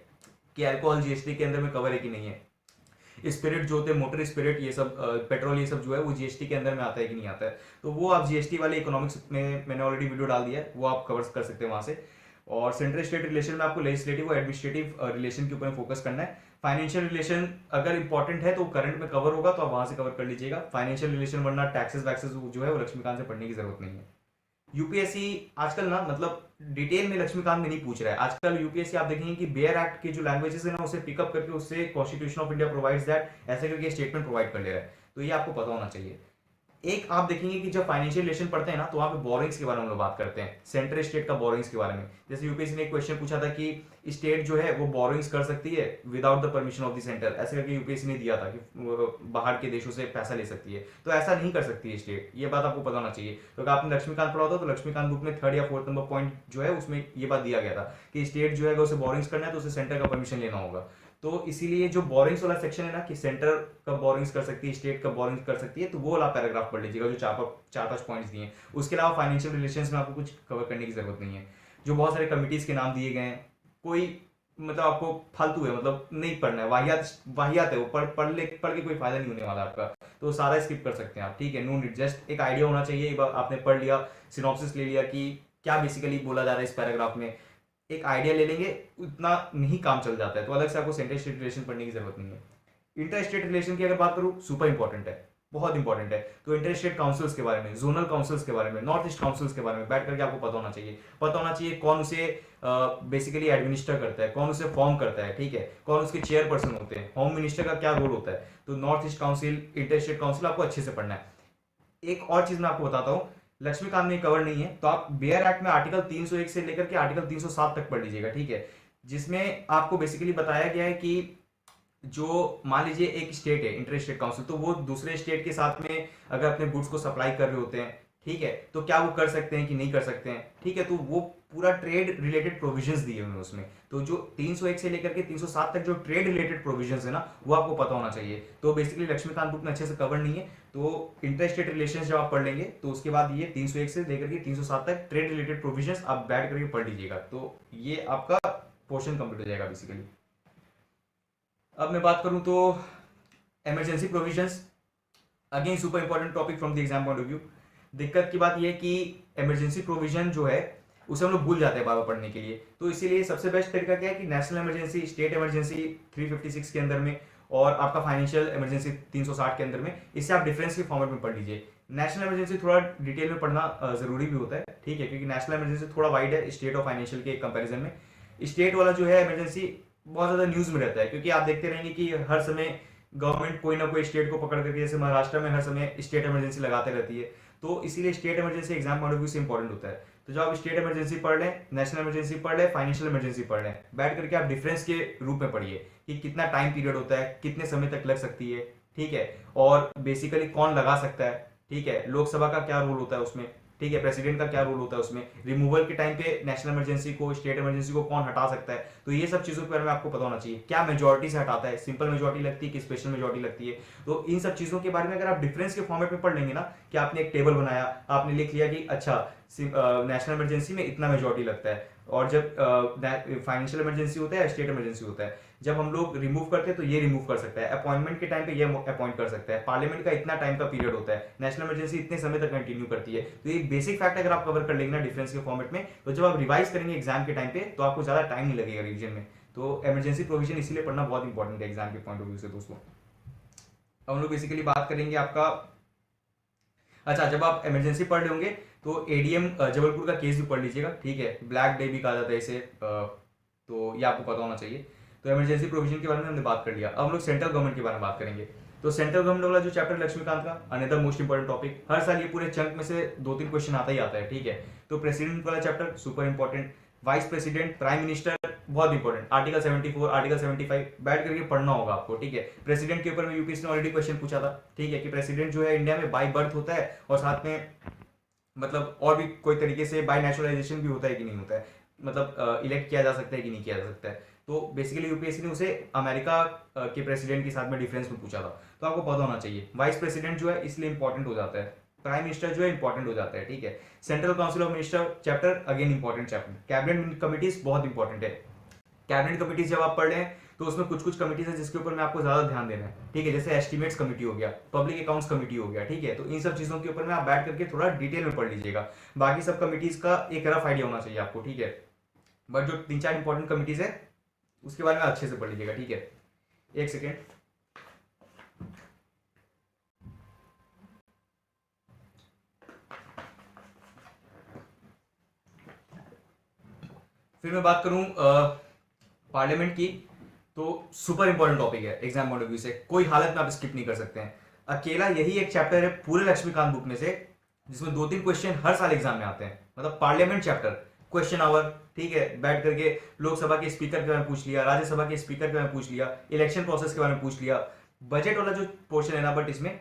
कि अल्कोहल जीएसटी के अंदर में कवर है कि नहीं है, स्पिरिट जो होते हैं मोटर स्पिरिट ये सब पेट्रोल ये सब जो है वो जीएसटी के अंदर में आता है कि नहीं आता है, तो वो आप जीएसटी वाले इकोनॉमिक्स में मैंने ऑलरेडी वीडियो डाल दिया है, वो आप कवर कर सकते हैं वहां से। और सेंट्रल स्टेट रिलेशन में आपको लेजिस्लेटिव और एडमिनिस्ट्रेटिव रिलेशन के ऊपर फोकस करना है। फाइनेंशियल रिलेशन अगर इंपॉर्टेंट है तो करंट में कवर होगा तो आप वहां से कवर कर लीजिएगा, फाइनेंशियल रिलेशन वरना टैक्सेस वैक्सेस जो है वो लक्ष्मीकांत से पढ़ने की जरूरत नहीं है। यूपीएससी आजकल ना मतलब डिटेल में लक्ष्मीकांत में नहीं पूछ रहा है, आजकल यूपीएससी आप देखेंगे कि बेयर एक्ट की जो लैंग्वेजेस है ना उसे पिकअप करके उससे constitution of India provides that ऐसे करके स्टेटमेंट प्रोवाइड कर ले रहा है, तो ये आपको पता होना चाहिए। एक आप देखेंगे कि जब फाइनेंशियल रिलेशन पढ़ते हैं ना तो वहां पे बोरिंग्स के बारे में हम लोग बात करते हैं, सेंट्रल स्टेट का बोरिंग्स के बारे में। जैसे यूपीएससी ने एक क्वेश्चन पूछा था कि स्टेट जो है वो बोरिंग्स कर सकती है without the permission of the centre, ऐसे करके यूपीएससी ने दिया था कि बाहर के देशों से पैसा ले सकती है, तो ऐसा नहीं कर सकती है स्टेट, ये बात आपको पता होना चाहिए। तो अगर आपने लक्ष्मीकांत पढ़ा होता तो लक्ष्मीकांत बुक में 3rd या 4th नंबर पॉइंट जो है उसमें ये बात दिया गया था कि स्टेट जो है उसे बोरिंग्स करना है तो उसे सेंटर का परमिशन लेना होगा। तो इसीलिए जो बोरिंग्स वाला सेक्शन है ना कि सेंटर कब बोरिंग्स कर सकती है, स्टेट कब बोरिंग्स कर सकती है, तो वो वाला पैराग्राफ पढ़ लीजिएगा जो 4-5 पॉइंट्स दिए हैं। उसके अलावा फाइनेंशियल रिलेशंस में आपको कुछ कवर करने की जरूरत नहीं है। जो बहुत सारे कमिटीज के नाम दिए गए हैं, कोई मतलब आपको फालतू है, मतलब नहीं पढ़ना है, वाहियात वाहियात है वो, पढ़ के कोई फायदा नहीं होने वाला आपका, तो सारा स्किप कर सकते हैं आप, ठीक है। नो नीड, जस्ट एक आइडिया होना चाहिए, एक बार आपने पढ़ लिया, सिनॉप्सिस ले लिया कि क्या बेसिकली बोला जा रहा है इस पैराग्राफ में, एक आइडिया ले लेंगे, उतना नहीं काम चल जाता है। तो अलग से आपको सेंटर स्टेट रिलेशन पढ़ने की जरूरत नहीं है। इंटर स्टेट रिलेशन की अगर बात करूँ, सुपर इंपॉर्टेंट है, बहुत इंपॉर्टेंट है। तो इंटर स्टेट काउंसिल्स के बारे में, जोनल काउंसिल्स के बारे में, नॉर्थ ईस्ट काउंसिल्स के बारे में बैठ करके आपको पता होना चाहिए। पता होना चाहिए कौन उसे बेसिकली एडमिनिस्टर करता है, कौन उसे फॉर्म करता है, ठीक है, कौन उसके चेयरपर्सन होते हैं, होम मिनिस्टर का क्या रोल होता है। तो north east council, inter state council आपको अच्छे से पढ़ना है। एक और चीज मैं आपको बताता हूँ, लक्ष्मीकांत में कवर नहीं है, तो आप बेयर एक्ट में आर्टिकल 301 से लेकर के आर्टिकल 307 तक पढ़ लीजिएगा, ठीक है, जिसमें आपको बेसिकली बताया गया है कि जो मान लीजिए एक स्टेट है इंटर स्टेट काउंसिल, तो वो दूसरे स्टेट के साथ में अगर अपने गुड्स को सप्लाई कर रहे होते हैं, ठीक है, तो क्या वो कर सकते हैं कि नहीं कर सकते हैं, ठीक है। तो वो पूरा ट्रेड रिलेटेड प्रोविजंस दिए हुए हैं उसमें। तो जो 301 से लेकर के 307 तक जो ट्रेड रिलेटेड प्रोविजंस है ना, वो आपको पता होना चाहिए। तो बेसिकली लक्ष्मीकांत बुक में अच्छे से कवर नहीं है, तो इंटर स्टेट रिलेशन जब आप पढ़ लेंगे तो उसके बाद ये 301 से लेकर के 307 तक ट्रेड रिलेटेड प्रोविजंस आप बैठ करके पढ़ लीजिएगा, तो ये आपका पोर्शन कंप्लीट हो जाएगा बेसिकली। अब मैं बात करूं तो emergency provisions, again super important topic from the exam point of view. दिक्कत की बात यह है कि इमरजेंसी प्रोविजन जो है उसे हम लोग भूल जाते हैं बार बार पढ़ने के लिए। तो इसीलिए सबसे बेस्ट तरीका क्या है कि नेशनल इमरजेंसी, स्टेट इमरजेंसी 356 के अंदर में, और आपका फाइनेंशियल इमरजेंसी 360 के अंदर में, इससे आप डिफरेंस के फॉर्मेट में पढ़ लीजिए। नेशनल इमरजेंसी थोड़ा डिटेल में पढ़ना जरूरी भी होता है, ठीक है, क्योंकि नेशनल इमरजेंसी थोड़ा वाइड है स्टेट और फाइनेंशियल के कंपेरिजन में। स्टेट वाला जो है इमरजेंसी बहुत ज्यादा न्यूज में रहता है, क्योंकि आप देखते रहेंगे कि हर समय गवर्नमेंट कोई ना कोई स्टेट को पकड़ करके, जैसे महाराष्ट्र में हर समय स्टेट इमरजेंसी लगाते रहती है, तो इसीलिए state emergency exam point of view से इंपॉर्टेंट होता है। तो जब आप स्टेट इमरजेंसी पढ़ लें, नेशनल इमरजेंसी पढ़ लें, फाइनेंशियल इमरजेंसी पढ़ लें, बैठ करके आप डिफरेंस के रूप में पढ़िए कि कितना टाइम पीरियड होता है, कितने समय तक लग सकती है, ठीक है, और बेसिकली कौन लगा सकता है, ठीक है, लोकसभा का क्या रोल होता है उसमें, ठीक है, प्रेसिडेंट का क्या रोल होता है उसमें, रिमूवल के टाइम पे नेशनल इमरजेंसी को, स्टेट इमरजेंसी को कौन हटा सकता है। तो ये सब चीजों के बारे में आपको पता होना चाहिए। क्या मेजोरिटी से हटाता है, सिंपल मेजोरिटी लगती है कि स्पेशल मेजोरिटी लगती है। तो इन सब चीजों के बारे में अगर आप डिफरेंस के फॉर्मेट में पढ़ लेंगे ना, कि आपने एक टेबल बनाया, आपने लिख लिया कि अच्छा नेशनल इमरजेंसी में इतना मेजोरिटी लगता है, और जब फाइनेंशियल इमरजेंसी होता है, स्टेट इमरजेंसी होता है, जब हम लोग रिमूव करते हैं तो ये रिमूव कर सकता है, अपॉइंटमेंट के टाइम पे ये अपॉइंट कर सकता है, पार्लियामेंट का इतना टाइम का पीरियड होता है, नेशनल इमरजेंसी इतने समय तक कंटिन्यू करती है। तो ये बेसिक फैक्ट अगर आप कवर कर लेंगे ना डिफरेंस के फॉर्मेट में, तो जब आप रिवाइज करेंगे एग्जाम के टाइम पे तो आपको ज्यादा टाइम नहीं लगेगा रिविजन में। तो इमरजेंसी प्रोविजन इसीलिए पढ़ना बहुत इंपॉर्टेंट है एग्जाम के पॉइंट ऑफ व्यू से दोस्तों। अब हम लोग बेसिकली बात करेंगे आपका, अच्छा, जब आप इमरजेंसी पढ़ लेंगे तो एडीएम जबलपुर का केस भी पढ़ लीजिएगा, ठीक है, ब्लैक डे भी कहा जाता है इसे, तो ये आपको पता होना चाहिए। तो इमरजेंसी प्रोविजन के बारे में हमने बात कर लिया। अब हम लोग सेंट्रल गवर्नमेंट के बारे में बात करेंगे। तो सेंट्रल गवर्नमेंट वाला जो चैप्टर लक्ष्मीकांत का, अनदर मोस्ट इंपॉर्टेंट टॉपिक, हर साल ये पूरे चंक में से 2-3 क्वेश्चन आता ही आता है, ठीक है। तो प्रेसिडेंट वाला chapter super important, vice president, prime minister बहुत इंपॉर्टेंट, आर्टिकल 74, आर्टिकल 75 बैठ करके पढ़ना होगा आपको, ठीक है। प्रेसिडेंट के ऊपर में यूपीएससी ने ऑलरेडी क्वेश्चन पूछा था, ठीक है, कि प्रेसिडेंट जो है इंडिया में बाई बर्थ होता है, और साथ में मतलब और भी कोई तरीके से बाय नेचुरलाइजेशन भी होता है कि नहीं होता है, मतलब इलेक्ट किया जा सकता है कि नहीं किया जा सकता है। तो बेसिकली यूपीएससी ने उसे अमेरिका के प्रेसिडेंट के साथ में डिफरेंस में पूछा था, तो आपको पता होना चाहिए। वाइस प्रेसिडेंट जो है इसलिए इंपॉर्टेंट हो जाता है, प्राइम मिनिस्टर जो है इंपॉर्टेंट हो जाता है, ठीक है। Central council of minister chapter again important chapter. Cabinet committees बहुत इंपॉर्टेंट है। कैबिनेट कमिटीज जब आप पढ़ रहे हैं तो उसमें कुछ कुछ कमिटीज है जिसके ऊपर में आपको ज्यादा ध्यान देना है, ठीक है, जैसे एस्टिमेट्स कमिटी हो गया, पब्लिक अकाउंट्स कमिटी हो गया, ठीक है। तो इन सब चीजों के ऊपर में आप बैठ करके थोड़ा डिटेल में पढ़ लीजिएगा। बाकी सब कमिटीज का एक रफ आइडिया होना चाहिए आपको, ठीक है, बट जो 3-4 इंपॉर्टेंट कमिटीज है उसके बारे में अच्छे से पढ़ लीजिएगा, ठीक है। एक सेकेंड, फिर मैं बात करूं पार्लियामेंट की, तो सुपर इंपॉर्टेंट टॉपिक है एग्जाम पॉइंट ऑफ व्यू से, कोई हालत में आप स्किप नहीं कर सकते हैं। अकेला यही एक चैप्टर है पूरे लक्ष्मीकांत बुक में से जिसमें 2-3 क्वेश्चन हर साल एग्जाम में आते हैं, मतलब पार्लियामेंट चैप्टर, क्वेश्चन आवर, ठीक है, बैठ करके लोकसभा के स्पीकर के बारे में पूछ लिया, राज्यसभा के स्पीकर के बारे में पूछ लिया, इलेक्शन प्रोसेस के बारे में पूछ लिया, बजट वाला जो पोर्शन है ना, बट इसमें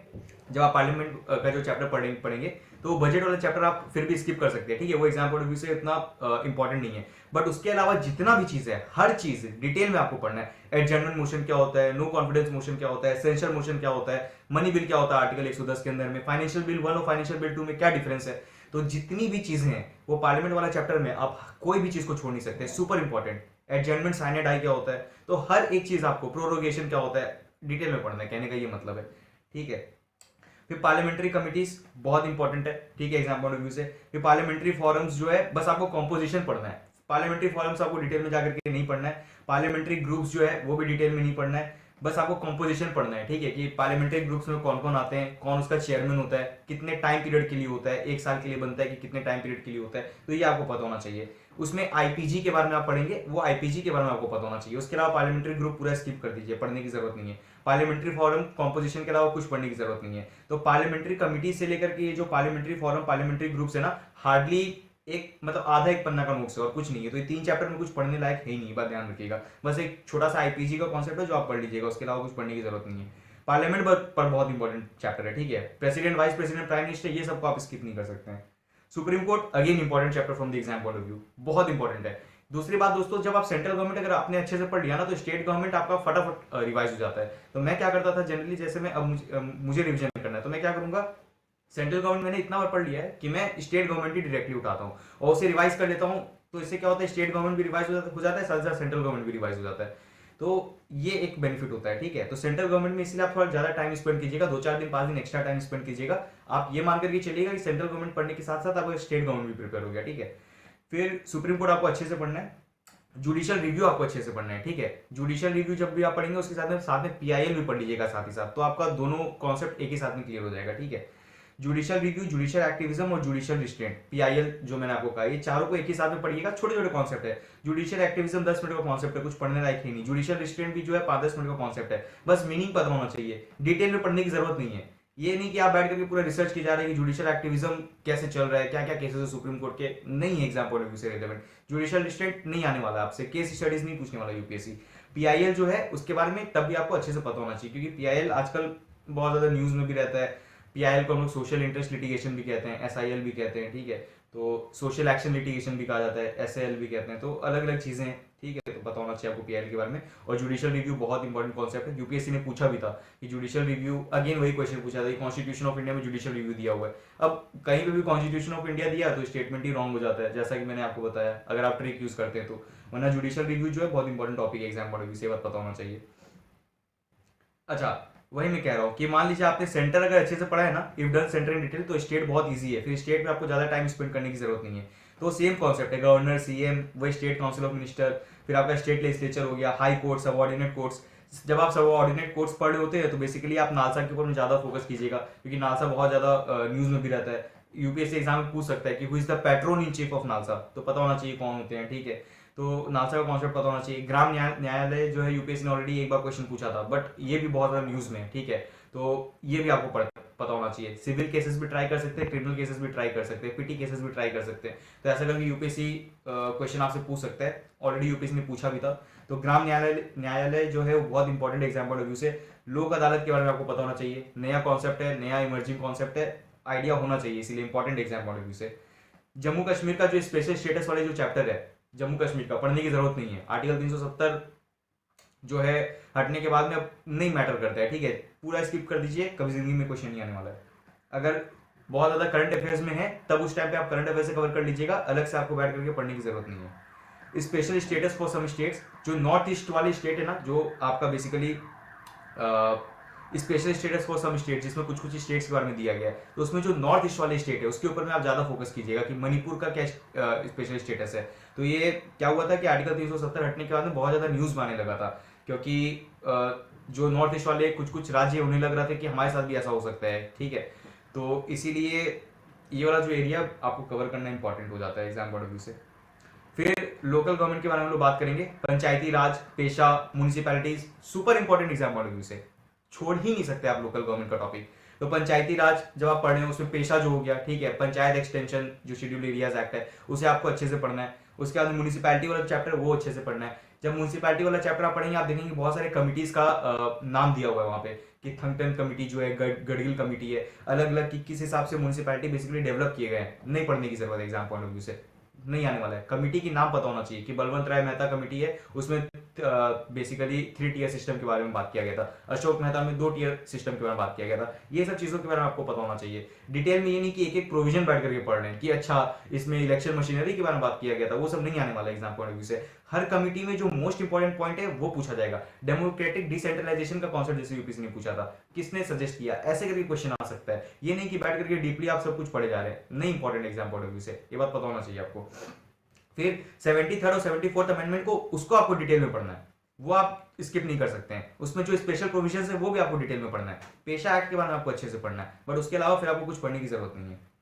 जब आप पार्लियामेंट का जो चैप्टर पढ़ेंगे तो वो बजट वाला चैप्टर आप फिर भी स्किप कर सकते हैं, ठीक है, वो एग्जाम पॉइंट ऑफ व्यू से इतना इंपॉर्टेंट नहीं है। बट उसके अलावा जितना भी चीज है, हर चीज डिटेल में आपको पढ़ना है। एडजर्नमेंट मोशन क्या होता है, नो कॉन्फिडेंस मोशन क्या होता है, सेंसर मोशन क्या होता है, मनी बिल क्या होता है आर्टिकल 110 के अंदर में, फाइनेंशियल बिल 1 और फाइनेंशियल बिल 2 में क्या डिफरेंस है। तो जितनी भी चीजें हैं वो पार्लियामेंट वाला चैप्टर में आप कोई भी चीज को छोड़ नहीं सकते, सुपर इंपॉर्टेंट, एडजमेंट साइने डाई क्या होता है, तो हर एक चीज आपको, प्रोरोगेशन क्या होता है, डिटेल में पढ़ना है, कहने का ये मतलब है, ठीक है। फिर पार्लियामेंट्री कमिटीज बहुत इंपॉर्टेंट है, ठीक है, एग्जाम पॉइंट ऑफ व्यू से। फिर पार्लियामेंट्री फॉरम्स जो है, बस आपको कॉम्पोजिशन पढ़ना है, पार्लियामेंट्री फॉरम्स आपको डिटेल में जाकर के नहीं पढ़ना है। पार्लियामेंट्री ग्रुप्स जो है वो भी डिटेल में नहीं पढ़ना है, बस आपको कॉम्पोजिशन पढ़ना है, ठीक है, कि पार्लियामेंट्री ग्रुप्स में कौन कौन आते हैं, कौन उसका चेयरमैन होता है, कितने टाइम पीरियड के लिए होता है, एक साल के लिए बनता है कि कितने टाइम पीरियड के लिए होता है, तो ये आपको पता होना चाहिए। उसमें आईपीजी के बारे में आप पढ़ेंगे, वो आईपीजी के बारे में आपको पता होना चाहिए। उसके अलावा पार्लियामेंट्री ग्रुप पूरा स्किप कर दीजिए, पढ़ने की जरूरत नहीं है। पार्लियामेंट्री फॉरम कॉम्पोजिशन के अलावा कुछ पढ़ने की जरूरत नहीं है। तो पार्लियामेंट्री कमिटी से लेकर के ये जो पार्लियामेंट्री फॉरम, पार्लियामेंट्री ग्रुप्स है ना, हार्डली एक मतलब आधा एक पन्ना का नोट्स है और कुछ नहीं है। तो ये 3 चैप्टर में कुछ पढ़ने लायक है ही नहीं, बात ध्यान रखिएगा। बस एक छोटा सा आईपीजी का कॉन्सेप्ट है जो आप पढ़ लीजिएगा, उसके अलावा कुछ पढ़ने की जरूरत नहीं है। पार्लियामेंट पर बहुत इंपॉर्टेंट चैप्टर है, ठीक है। President, vice president, prime minister, ये सबको आप स्किप नहीं कर सकते हैं। Supreme court again important chapter from the exam point of view, बहुत इंपॉर्टेंट है। दूसरी बात दोस्तों, जब आप सेंट्रल गवर्नमेंट अगर आपने अच्छे से पढ़ लिया ना, तो स्टेट गवर्नमेंट आपका फटाफट रिवाइज हो जाता है। तो मैं क्या करता था जनरली, जैसे मैं अब मुझे रिविजन करना है, तो मैं क्या करूंगा, सेंट्रल गवर्नमेंट मैंने इतना बार पढ़ लिया है कि मैं स्टेट गवर्नमेंट ही डायरेक्टली उठाता हूँ और उसे रिवाइज कर लेता हूँ। तो इससे क्या होता है, स्टेट गवर्नमेंट भी रिवाइज हो जाता है, साथ साथ सेंट्रल गवर्नमेंट भी रिवाइज हो जाता है। तो ये एक बेनिफिट होता है, ठीक है। तो सेंट्रल गवर्नमेंट में इसलिए आप थोड़ा ज्यादा टाइम स्पेंड कीजिएगा, 2-4 दिन 5 दिन एक्स्ट्रा टाइम स्पेंड कीजिएगा। आप ये मान करके चलिएगा कि सेंट्रल गवर्नमेंट पढ़ने के साथ साथ आपका स्टेट गवर्नमेंट भी प्रिपेयर हो गया, ठीक है। फिर सुप्रीम कोर्ट आपको अच्छे से पढ़ना है, जुडिशियल रिव्यू आपको अच्छे से पढ़ना है, ठीक है। जुडिशियल रिव्यू जब भी आप पढ़ेंगे उसके साथ में पीआईएल भी पढ़ लीजिएगा साथ ही साथ, तो आपका दोनों कॉन्सेप्ट एक ही साथ में क्लियर हो जाएगा, ठीक है। जुडिशियल रिव्यू, जुडिशियल एक्टिविज्म और जुडिशियल रिस्ट्रेंट, पीआईएल जो मैंने आपको कहा, ये चारों को एक ही साथ में पढ़िएगा। छोटे छोटे कॉन्सेप्ट है। जुडिशियल एक्टिविज्म 10 मिनट का कॉन्सेप्ट है, कुछ पढ़ने लायक ही नहीं। जुडिशियल रिस्ट्रेंट भी जो है 5-10 मिनट का कॉन्सेप्ट है, बस मीनिंग पता होना चाहिए, डिटेल में पढ़ने की जरूरत नहीं है। ये नहीं कि आप बैठ करके पूरा रिसर्च किए जा रहे हैं कि जुडिशियल एक्टिविज्म कैसे चल रहा है, क्या क्या केसेस है सुप्रीम कोर्ट के, नहीं है एग्जाम पॉइंट ऑफ व्यू से रिलेवेंट। जुडिशियल रिस्ट्रेंट नहीं आने वाला आपसे, केस स्टडीज नहीं पूछने वाला यूपीएससी। पीआईएल जो है उसके बारे में तब भी आपको अच्छे से पता होना चाहिए, क्योंकि पीआईएल आजकल बहुत ज्यादा न्यूज में भी रहता है। पीआईएल को हम लोग सोशल इंटरेस्ट लिटिगेशन भी कहते हैं, एसआईएल भी कहते हैं, ठीक है। तो सोशल एक्शन लिटिगेशन भी कहा जाता है, एसएएल भी कहते हैं, तो अलग अलग चीजें हैं, ठीक है। तो पता होना चाहिए आपको पीआईएल के बारे में। और जुडिशियल रिव्यू बहुत इंपॉर्टेंट कॉन्सेप्ट है, यूपीएससी ने पूछा भी था कि जुडिशियल रिव्यू, अगेन वही क्वेश्चन पूछा था, कॉन्स्टिट्यूशन ऑफ इंडिया में जुडिशियल रिव्यू दिया हुआ है। अब कहीं पे भी कॉन्स्टिट्यूशन ऑफ इंडिया दिया तो स्टेटमेंट ही रॉन्ग हो जाता है, जैसा कि मैंने आपको बताया, अगर आप ट्रिक यूज करते हैं तो। वरना जुडिशियल रिव्यू जो है बहुत इंपॉर्टेंट टॉपिक है एग्जाम पॉइंट ऑफ व्यू से, बात पता होना चाहिए। अच्छा, वही मैं कह रहा हूँ कि मान लीजिए आपने सेंटर अगर अच्छे से पढ़ा है ना, if done centre in detail, तो स्टेट बहुत इजी है, फिर स्टेट में आपको ज्यादा टाइम स्पेंड करने की जरूरत नहीं है। तो सेम कॉन्सेप्ट है, गवर्नर, सीएम, वही स्टेट काउंसिल ऑफ मिनिस्टर, फिर आपका स्टेट लेजिस्लेचर हो गया, हाई कोर्ट, सबऑर्डिनेट कोर्ट्स। जब आप सबऑर्डिनेट कोर्ट्स पढ़ रहे होते हैं तो बेसिकली आप नालसा के ऊपर में ज्यादा फोकस कीजिएगा, क्योंकि नालसा बहुत ज्यादा न्यूज में भी रहता है। यूपीएससी एग्जाम में पूछ सकता है कि who is the patron in chief of NALSA, तो पता होना चाहिए कौन होते हैं, ठीक है। तो नालसा का कॉन्सेप्ट पता होना चाहिए। ग्राम न्यायालय जो है यूपीएससी ने ऑलरेडी एक बार क्वेश्चन पूछा था, बट ये भी बहुत ज्यादा न्यूज में है, ठीक है। तो ये भी आपको पता होना चाहिए। सिविल केसेस भी ट्राई कर सकते हैं, क्रिमिनल केसेस भी ट्राई कर सकते हैं, पीटी केसेस भी ट्राई कर सकते हैं। तो ऐसा करके यूपीएससी क्वेश्चन आपसे पूछ सकता है, ऑलरेडी यूपीएससी ने पूछा भी था। तो ग्राम न्यायालय जो है वो बहुत important exam point of view से। लोक अदालत के बारे में आपको पता होना चाहिए, नया कॉन्सेप्ट है, नया इमर्जिंग कॉन्सेप्ट है, आइडिया होना चाहिए, इसीलिए important exam point of view से। जम्मू कश्मीर का जो स्पेशल स्टेटस वाले जो चैप्टर है जम्मू कश्मीर का, पढ़ने की जरूरत नहीं है। आर्टिकल 370 जो है हटने के बाद में अब नहीं मैटर करता है, ठीक है। पूरा स्किप कर दीजिए, कभी जिंदगी में क्वेश्चन नहीं आने वाला है। अगर बहुत ज्यादा करंट अफेयर्स में है तब उस टाइम पे आप करंट अफेयर्स से कवर कर लीजिएगा, अलग से आपको बैठ करके पढ़ने की जरूरत नहीं है। Special status for some states, जो नॉर्थ ईस्ट वाली स्टेट है ना, जो आपका basically special status for some state, जिसमें कुछ कुछ स्टेट्स के बारे में दिया गया है, तो उसमें जो नॉर्थ ईस्ट वाली स्टेट है उसके ऊपर में आप ज्यादा फोकस कीजिएगा कि मणिपुर का क्या स्पेशल स्टेटस है। तो ये क्या हुआ था कि आर्टिकल 370 हटने के बाद में बहुत ज्यादा न्यूज में आने लगा था, क्योंकि जो नॉर्थ ईस्ट वाले कुछ कुछ राज्य उन्हें लग रहा था कि हमारे साथ भी ऐसा हो सकता है, ठीक है। तो इसीलिए ये वाला जो एरिया आपको कवर करना इंपॉर्टेंट हो जाता है एग्जाम पॉइंट ऑफ व्यू से। फिर लोकल गवर्नमेंट के बारे में हम लोग बात करेंगे, पंचायती राज, पेशा, municipalities, super important exam point of view से, छोड़ ही नहीं सकते आप लोकल गवर्नमेंट का टॉपिक। तो पंचायती राज जब आप पढ़ रहे हैं उसमें पेशा जो हो गया, ठीक है, पंचायत एक्सटेंशन जो शेड्यूल एरियाज एक्ट है उसे आपको अच्छे से पढ़ना है। उसके बाद म्यूनिसिपैलिटी वाला चैप्टर वो अच्छे से पढ़ना है। जब म्यूनिसिपैलिटी वाला चैप्टर आप पढ़ेंगे आप देखेंगे बहुत सारे कमिटीज का नाम दिया हुआ है वहाँ पे, कि थंगटन कमिटी जो है, गढ़गिल कमिटी है, अलग अलग किस हिसाब से म्यूनिसिपैलिटी बेसिकली डेवलप किए गए हैं, नहीं पढ़ने की जरूरत है एग्जाम पॉइंट ऑफ व्यू से। नहीं आने वाला है। कमिटी की नाम पता होना चाहिए कि बलवंत राय मेहता कमिटी है, उसमें बेसिकली 3 टियर सिस्टम के बारे में बात किया गया था, अशोक मेहता में 2 टियर सिस्टम के बारे में बात किया गया था। ये सब चीजों के बारे में आपको पता होना चाहिए। डिटेल में ये नहीं कि एक एक प्रोविजन बैठ करके पढ़ रहे हैं कि अच्छा इसमें इलेक्शन मशीनरी के बारे में बात किया गया था, वो सब नहीं आने वाला एग्जाम पॉइंट ऑफ व्यू से। हर कमिटी में जो मोस्ट इंपॉर्टेंट पॉइंट है वो पूछा जाएगा। डेमोक्रेटिक डिसेंट्रलाइजेशन का कॉन्सेप्ट जैसे यूपीएससी ने पूछा था, किसने सजेस्ट किया, ऐसे करके क्वेश्चन आ सकता है। ये नहीं कि बैठ करके डीपली आप सब कुछ पढ़े जा रहे हैं, नहीं important exam point of view से, ये बात पता होना चाहिए आपको। फिर 73rd और 74th अमेंडमेंट को, उसको आपको डिटेल में पढ़ना है, वो आप स्किप नहीं कर सकते हैं। उसमें जो स्पेशल प्रोविजंस है वो भी आपको डिटेल में पढ़ना है। पेशा एक्ट के बारे में आपको अच्छे से पढ़ना है, बट उसके अलावा फिर आपको कुछ पढ़ने की जरूरत नहीं है।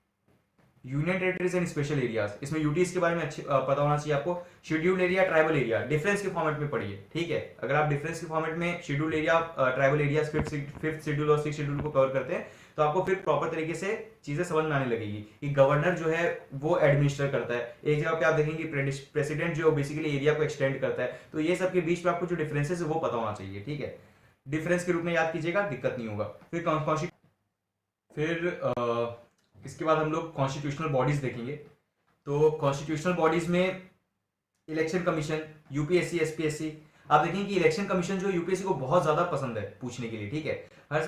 Union territories and special areas, इसमें यूटीज के बारे में अच्छे पता होना चाहिए आपको। Scheduled area, tribal area, difference के फॉर्मेट में पढ़िए, ठीक है। अगर आप डिफरेंस के फॉर्मेट में scheduled area, tribal area, fifth schedule और 6th शेड्यूल को कवर करते हैं, तो आपको फिर प्रॉपर तरीके से चीजें समझ में आने लगेगी कि गवर्नर जो है वो एडमिनिस्टर करता है। एक जगह पे आप देखेंगे प्रेसिडेंट जो बेसिकली एरिया को एक्सटेंड करता है। तो ये सब के बीच में आपको जो डिफरेंसेस है वो पता होना चाहिए, ठीक है। डिफरेंस के रूप में याद कीजिएगा, दिक्कत नहीं होगा। फिर इसके बाद हम लोग कॉन्स्टिट्यूशनल बॉडीज देखेंगे। तो कॉन्स्टिट्यूशनल बॉडीज में इलेक्शन कमीशन, यूपीएससी, एसपीएससी। आप देखेंगे कि इलेक्शन कमीशन जो यूपीएससी को बहुत ज्यादा पसंद है पूछने के लिए, ठीक है। हर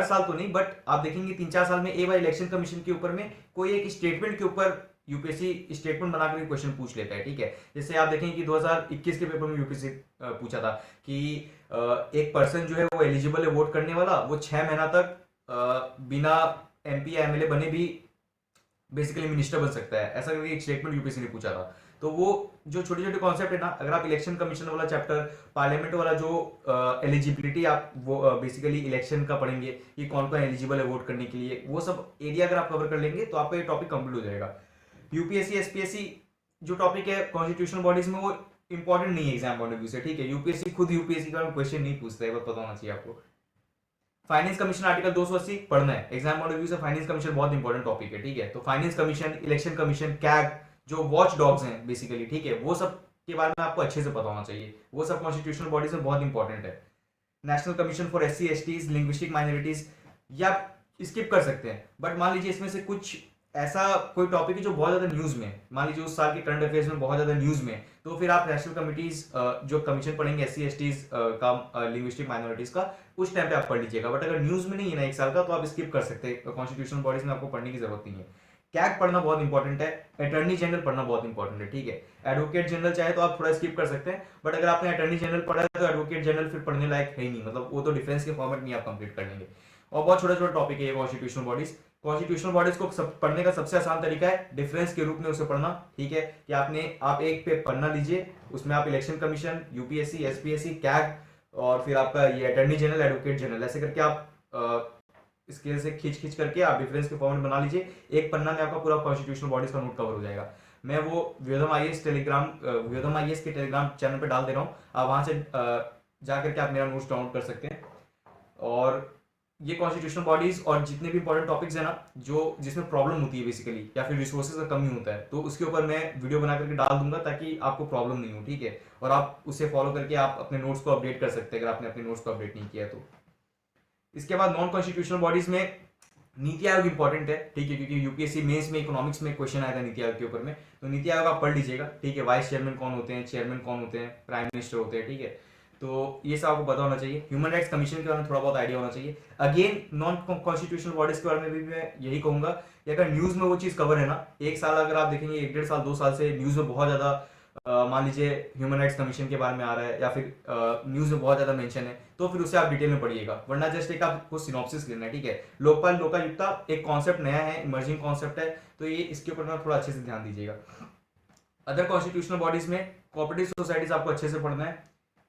साल तो नहीं, बट आप देखेंगे 3-4 साल में एक बार इलेक्शन कमीशन के ऊपर में कोई एक स्टेटमेंट के ऊपर यूपीएससी स्टेटमेंट बनाकर क्वेश्चन पूछ लेता है, ठीक है। जैसे आप देखेंगे कि 2021 के पेपर में यूपीएससी पूछा था कि एक पर्सन जो है वो एलिजिबल है वोट करने वाला, वो 6 महीना तक बिना एमपी या एमएलए बने भी बेसिकली मिनिस्टर बन सकता है, ऐसा करके एक स्टेटमेंट यूपीएससी ने पूछा था। तो वो जो छोटे छोटे कॉन्सेप्ट है ना, अगर आप इलेक्शन कमीशन वाला चैप्टर, पार्लियामेंट वाला जो एलिजिबिलिटी आप वो बेसिकली इलेक्शन का पढ़ेंगे कि कौन कौन एलिजिबल है वोट करने के लिए, वो सब एरिया अगर आप कवर कर लेंगे तो आपका ये टॉपिक कंप्लीट हो जाएगा। यूपीएससी, एसपीएससी जो टॉपिक है कॉन्स्टिट्यूशनल बॉडीज में, वो इंपॉर्टेंट नहीं है एग्जाम पॉइंट ऑफ व्यू से, ठीक है। यूपीएससी खुद यूपीएससी का क्वेश्चन नहीं पूछता है, पता होना चाहिए आपको। फाइनेंस कमीशन आर्टिकल 280 पढ़ना है एग्जाम पॉइंट ऑफ व्यू से। फाइनेंस कमीशन बहुत इंपॉर्टेंट टॉपिक है, ठीक है। तो finance commission, election commission, CAG जो वॉच डॉग्स हैं बेसिकली, ठीक है, वो सब के बारे में आपको अच्छे से पता होना चाहिए। वो सब कॉन्स्टिट्यूशनल बॉडीज में बहुत इंपॉर्टेंट है। National commission for SC STs, linguistic minorities, या स्किप कर सकते हैं। बट मान लीजिए इसमें से कुछ ऐसा कोई टॉपिक है जो बहुत ज्यादा न्यूज में, मान लीजिए उस साल के करंट अफेयर्स में बहुत ज्यादा न्यूज में, तो फिर आप नेशनल कमिटीज जो कमीशन पढ़ेंगे एससी एसटीज का, लिंग्विस्टिक माइनॉरिटीज का, उस टाइम पे आप पढ़ लीजिएगा। बट अगर न्यूज में नहीं है ना एक साल का, तो आप स्किप कर सकते हैं। कॉन्स्टिट्यूशनल बॉडीज में आपको पढ़ने की जरूरत नहीं है। कैग पढ़ना बहुत इंपॉर्टेंट है, अटर्नी जनरल पढ़ना बहुत इंपॉर्टेंट है, ठीक है। एडवोकेट जनरल चाहे तो आप थोड़ा स्किप कर सकते हैं, बट अगर आपने अटर्नी जनरल पढ़ा है तो एडवोकेट जनरल फिर पढ़ने लायक है ही नहीं, मतलब वो तो डिफेंस के फॉर्मेट में आप कंप्लीट कर लेंगे। और बहुत छोटा छोटा टॉपिक है ये कॉन्स्टिट्यूशनल बॉडीज। कॉन्स्टिट्यूशनल बॉडीज को पढ़ने का सबसे आसान तरीका है डिफरेंस के रूप में उसे पढ़ना, ठीक है। कि आप एक पे पढ़ना लीजिए, उसमें आप election commission, UPSC, SPSC, CAG, और फिर आपका ये अटर्नी जनरल, एडवोकेट जनरल, ऐसे करके आप स्केल से खींच करके आप डिफरेंस के फॉर्मेट बना लीजिए। एक पन्ना में आपका पूरा कॉन्स्टिट्यूशनल बॉडीज का नोट कवर हो जाएगा। मैं वो व्योदम आईएएस के टेलीग्राम चैनल पे डाल दे रहा हूँ, आप वहां से जा करके आप मेरा नोट्स डाउनलोड कर सकते हैं। और ये कॉन्स्टिट्यूशनल बॉडीज और जितने भी इंपॉर्टेंट टॉपिक्स है ना, जो जिसमें प्रॉब्लम होती है बेसिकली, या फिर रिसोर्सेज का कमी होता है, तो उसके ऊपर मैं वीडियो बना करके डाल दूंगा ताकि आपको प्रॉब्लम नहीं हो, ठीक है। और आप उसे फॉलो करके आप अपने नोट्स को अपडेट कर सकते हैं अगर आपने अपने नोट्स को अपडेट नहीं किया तो। इसके बाद नॉन कॉन्स्टिट्यूशनल बॉडीज में नीति आयोग इंपॉर्टेंट है, ठीक है, क्योंकि यूपीएससी मेंस में इकोनॉमिक्स में क्वेश्चन आया था नीति आयोग के ऊपर में, तो नीति आयोग आप पढ़ लीजिएगा, ठीक है। वाइस चेयरमैन कौन होते हैं, चेयरमैन कौन होते हैं, प्राइम मिनिस्टर होते हैं, ठीक है। तो ये सब आपको पता होना चाहिए। ह्यूमन राइट्स कमीशन के बारे में थोड़ा बहुत आइडिया होना चाहिए। अगेन नॉन कॉन्स्टिट्यूशनल बॉडीज के बारे में भी मैं यही कहूंगा कि अगर न्यूज में वो चीज कवर है ना, एक साल अगर आप देखेंगे, 1-1.5 साल 2 साल से न्यूज में बहुत ज्यादा मान लीजिए ह्यूमन राइट्स कमीशन के बारे में आ रहा है, या फिर न्यूज में बहुत ज्यादा मेंशन है, तो फिर उसे आप डिटेल में पढ़िएगा, वरना जस्ट एक आपको सिनॉप्सिस लेना है, ठीक है। लोकपाल लोकायुक्ता एक कॉन्सेप्ट नया है, इमर्जिंग कॉन्सेप्ट है, तो ये इसके ऊपर थोड़ा अच्छे से ध्यान दीजिएगा। अदर कॉन्स्टिट्यूशनल बॉडीज में कोऑपरेटिव सोसाइटीज आपको अच्छे से पढ़ना है,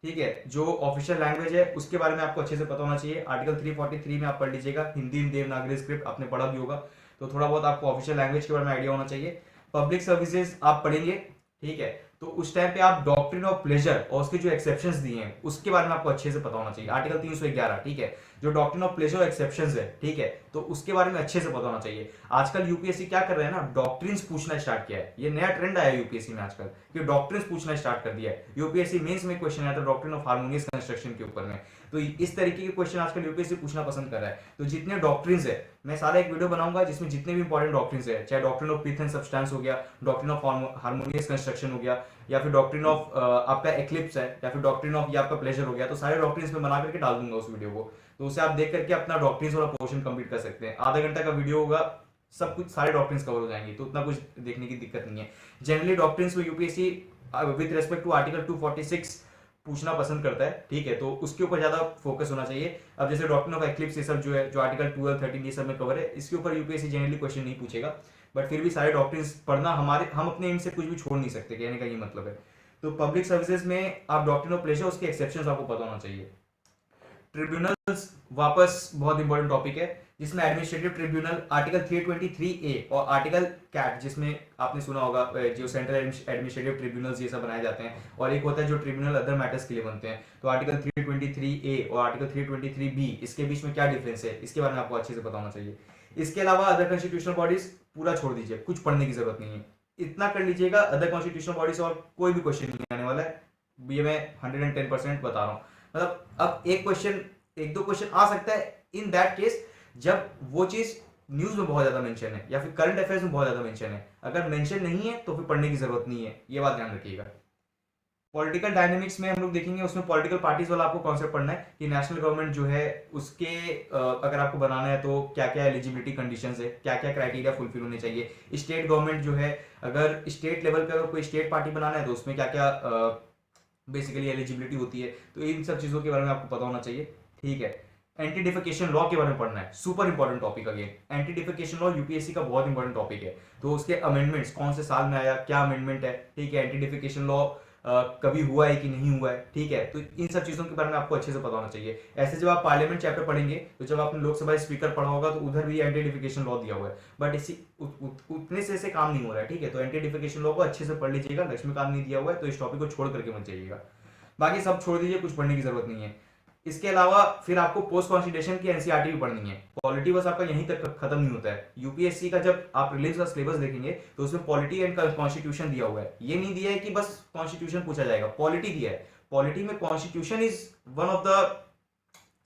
ठीक है। जो ऑफिशियल लैंग्वेज है उसके बारे में आपको अच्छे से पता होना चाहिए। आर्टिकल 343 में आप पढ़ लीजिएगा, हिंदी देवनागरी स्क्रिप्ट आपने पढ़ा भी होगा, तो थोड़ा बहुत आपको ऑफिशियल लैंग्वेज के बारे में आइडिया होना चाहिए। पब्लिक सर्विसेज आप पढ़ेंगे, ठीक है, तो उस टाइम पे आप डॉक्ट्रिन ऑफ प्लेजर और उसके जो एक्सेप्शंस दिए हैं उसके बारे में आपको अच्छे से पता होना चाहिए। आर्टिकल 311, ठीक है, जो डॉक्ट्रिन ऑफ प्लेजर एक्सेप्शंस है, ठीक है, तो उसके बारे में अच्छे से पता होना चाहिए। आजकल यूपीएससी क्या कर रहे हैं ना, डॉक्ट्रिन्स पूछना स्टार्ट किया है, ये नया ट्रेंड आया यूपीएससी में आजकल कि डॉक्ट्रिन्स पूछना स्टार्ट कर दिया है। यूपीएससी मेंस में क्वेश्चन आया था डॉक्ट्रिन ऑफ हार्मोनियस कंस्ट्रक्शन के ऊपर में, तो इस तरीके के क्वेश्चन आजकल यूपीएससी पूछना पसंद कर रहा है। तो जितने डॉक्ट्रिन्स है मैं सारा एक वीडियो बनाऊंगा जिसमें जितने भी इंपॉर्टेंट डॉक्ट्रिन्स है, चाहे doctrine of pith and substance हो गया, डॉक्ट्रिन ऑफ हार्मोनियस कंस्ट्रक्शन हो गया, या फिर डॉक्ट्रिन ऑफ आपका एक्लिप्स है, या फिर डॉक्ट्रिन ऑफ ये आपका प्लेजर हो गया, तो सारे डॉक्ट्रिन्स में बना करके डाल दूंगा उस वीडियो को। तो उसे आप देख करके अपना डॉक्ट्रिन्स वाला पोर्शन कंप्लीट कर सकते हैं। आधा घंटा का वीडियो होगा, सब कुछ सारे डॉक्ट्रिन्स कवर हो जाएंगे, तो उतना कुछ देखने की दिक्कत नहीं है। जनरली डॉक्ट्रिन्स में UPSC with respect to article 246 पूछना पसंद करता है, ठीक है, तो उसके ऊपर ज्यादा फोकस होना चाहिए। अब जैसे डॉक्ट्रिन ऑफ एक्लिप्स ये सब जो है, जो आर्टिकल 12, 13 ये सब में कवर है, इसके ऊपर यूपीएससी जनरली क्वेश्चन नहीं पूछेगा, बट फिर भी सारे डॉक्ट्रिन्स पढ़ना हम अपने एम से कुछ भी छोड़ नहीं सकते, कहने का ये मतलब है। तो पब्लिक सर्विसेज में आप डॉक्ट्रिन ऑफ प्लेजर, उसके एक्सेप्शंस आपको पता होना चाहिए। ट्रिब्यूनल्स वापस बहुत इंपॉर्टेंट टॉपिक है, जिसमें एडमिनिस्ट्रेटिव ट्रिब्यूनल आर्टिकल 323A और आर्टिकल कैट, जिसमें आपने सुना होगा जो सेंट्रल एडमिनिस्ट्रेटिव ट्रिब्यूनल्स ये सब बनाए जाते हैं, और एक होता है जो ट्रिब्यूनल अदर मैटर्स के लिए बनते हैं। तो आर्टिकल 323A और आर्टिकल 323B, इसके बीच में क्या डिफरेंस है, इसके बारे में आपको अच्छे से पता होना चाहिए। इसके अलावा अदर कॉन्स्टिट्यूशनल बॉडीज पूरा छोड़ दीजिए, कुछ पढ़ने की जरूरत नहीं है, इतना कर लीजिएगा। अदर कॉन्स्टिट्यूशनल बॉडीज और कोई भी क्वेश्चन नहीं आने वाला है, ये मैं 110% बता रहा हूँ। मतलब अब एक दो क्वेश्चन आ सकता है इन दैट केस जब वो चीज न्यूज में बहुत ज्यादा मेंशन है या फिर करंट अफेयर्स में बहुत ज्यादा मेंशन है। अगर मेंशन नहीं है तो फिर पढ़ने की जरूरत नहीं है, ये बात ध्यान रखिएगा। पॉलिटिकल डायनेमिक्स में हम लोग देखेंगे, उसमें पॉलिटिकल पार्टीज वाला आपको कॉन्सेप्ट पढ़ना है कि नेशनल गवर्नमेंट जो है उसके अगर आपको बनाना है तो क्या क्या एलिजिबिलिटी कंडीशंस है, क्या क्या क्राइटेरिया फुलफिल होने चाहिए। स्टेट गवर्नमेंट जो है, अगर स्टेट लेवल पे अगर कोई स्टेट पार्टी बनाना है तो उसमें क्या क्या बेसिकली एलिजिबिलिटी होती है, तो इन सब चीजों के बारे में आपको पता होना चाहिए, ठीक है। एंटी डिफेकेशन लॉ के बारे में पढ़ना है, super important topic. Again anti defecation law UPSC का बहुत इंपॉर्टेंट टॉपिक है, तो उसके अमेंडमेंट्स कौन से साल में आया, क्या अमेंडमेंट है, ठीक है। एंटी डिफेकेशन लॉ कभी हुआ है कि नहीं हुआ है, ठीक है। तो इन सब चीजों के बारे में आपको अच्छे से पता होना चाहिए। ऐसे जब आप पार्लियामेंट चैप्टर पढ़ेंगे, तो जब आपने लोकसभा स्पीकर पढ़ा होगा तो उधर भी एंटी डिफेकेशन लॉ दिया हुआ है, बट इसी उतने से काम नहीं हो रहा है, ठीक है। तो एंटी डिफेकेशन लॉ को अच्छे से पढ़ लीजिएगा, लक्ष्मीकांत नहीं दिया हुआ है, तो इस टॉपिक को छोड़ करके मत जाइएगा। बाकी सब छोड़ दीजिए, कुछ पढ़ने की जरूरत नहीं है। इसके अलावा फिर आपको पोस्ट कॉन्स्टिट्यूशन की एनसीईआरटी भी पढ़नी है। पॉलिटी बस आपका यहीं तक खत्म नहीं होता है। यूपीएससी का जब आप रिलीज का सिलेबस देखेंगे तो उसमें पॉलिटी एंड कॉन्स्टिट्यूशन दिया हुआ है। ये नहीं दिया है कि बस कॉन्स्टिट्यूशन पूछा जाएगा, पॉलिटी दिया है। पॉलिटी में constitution is one of the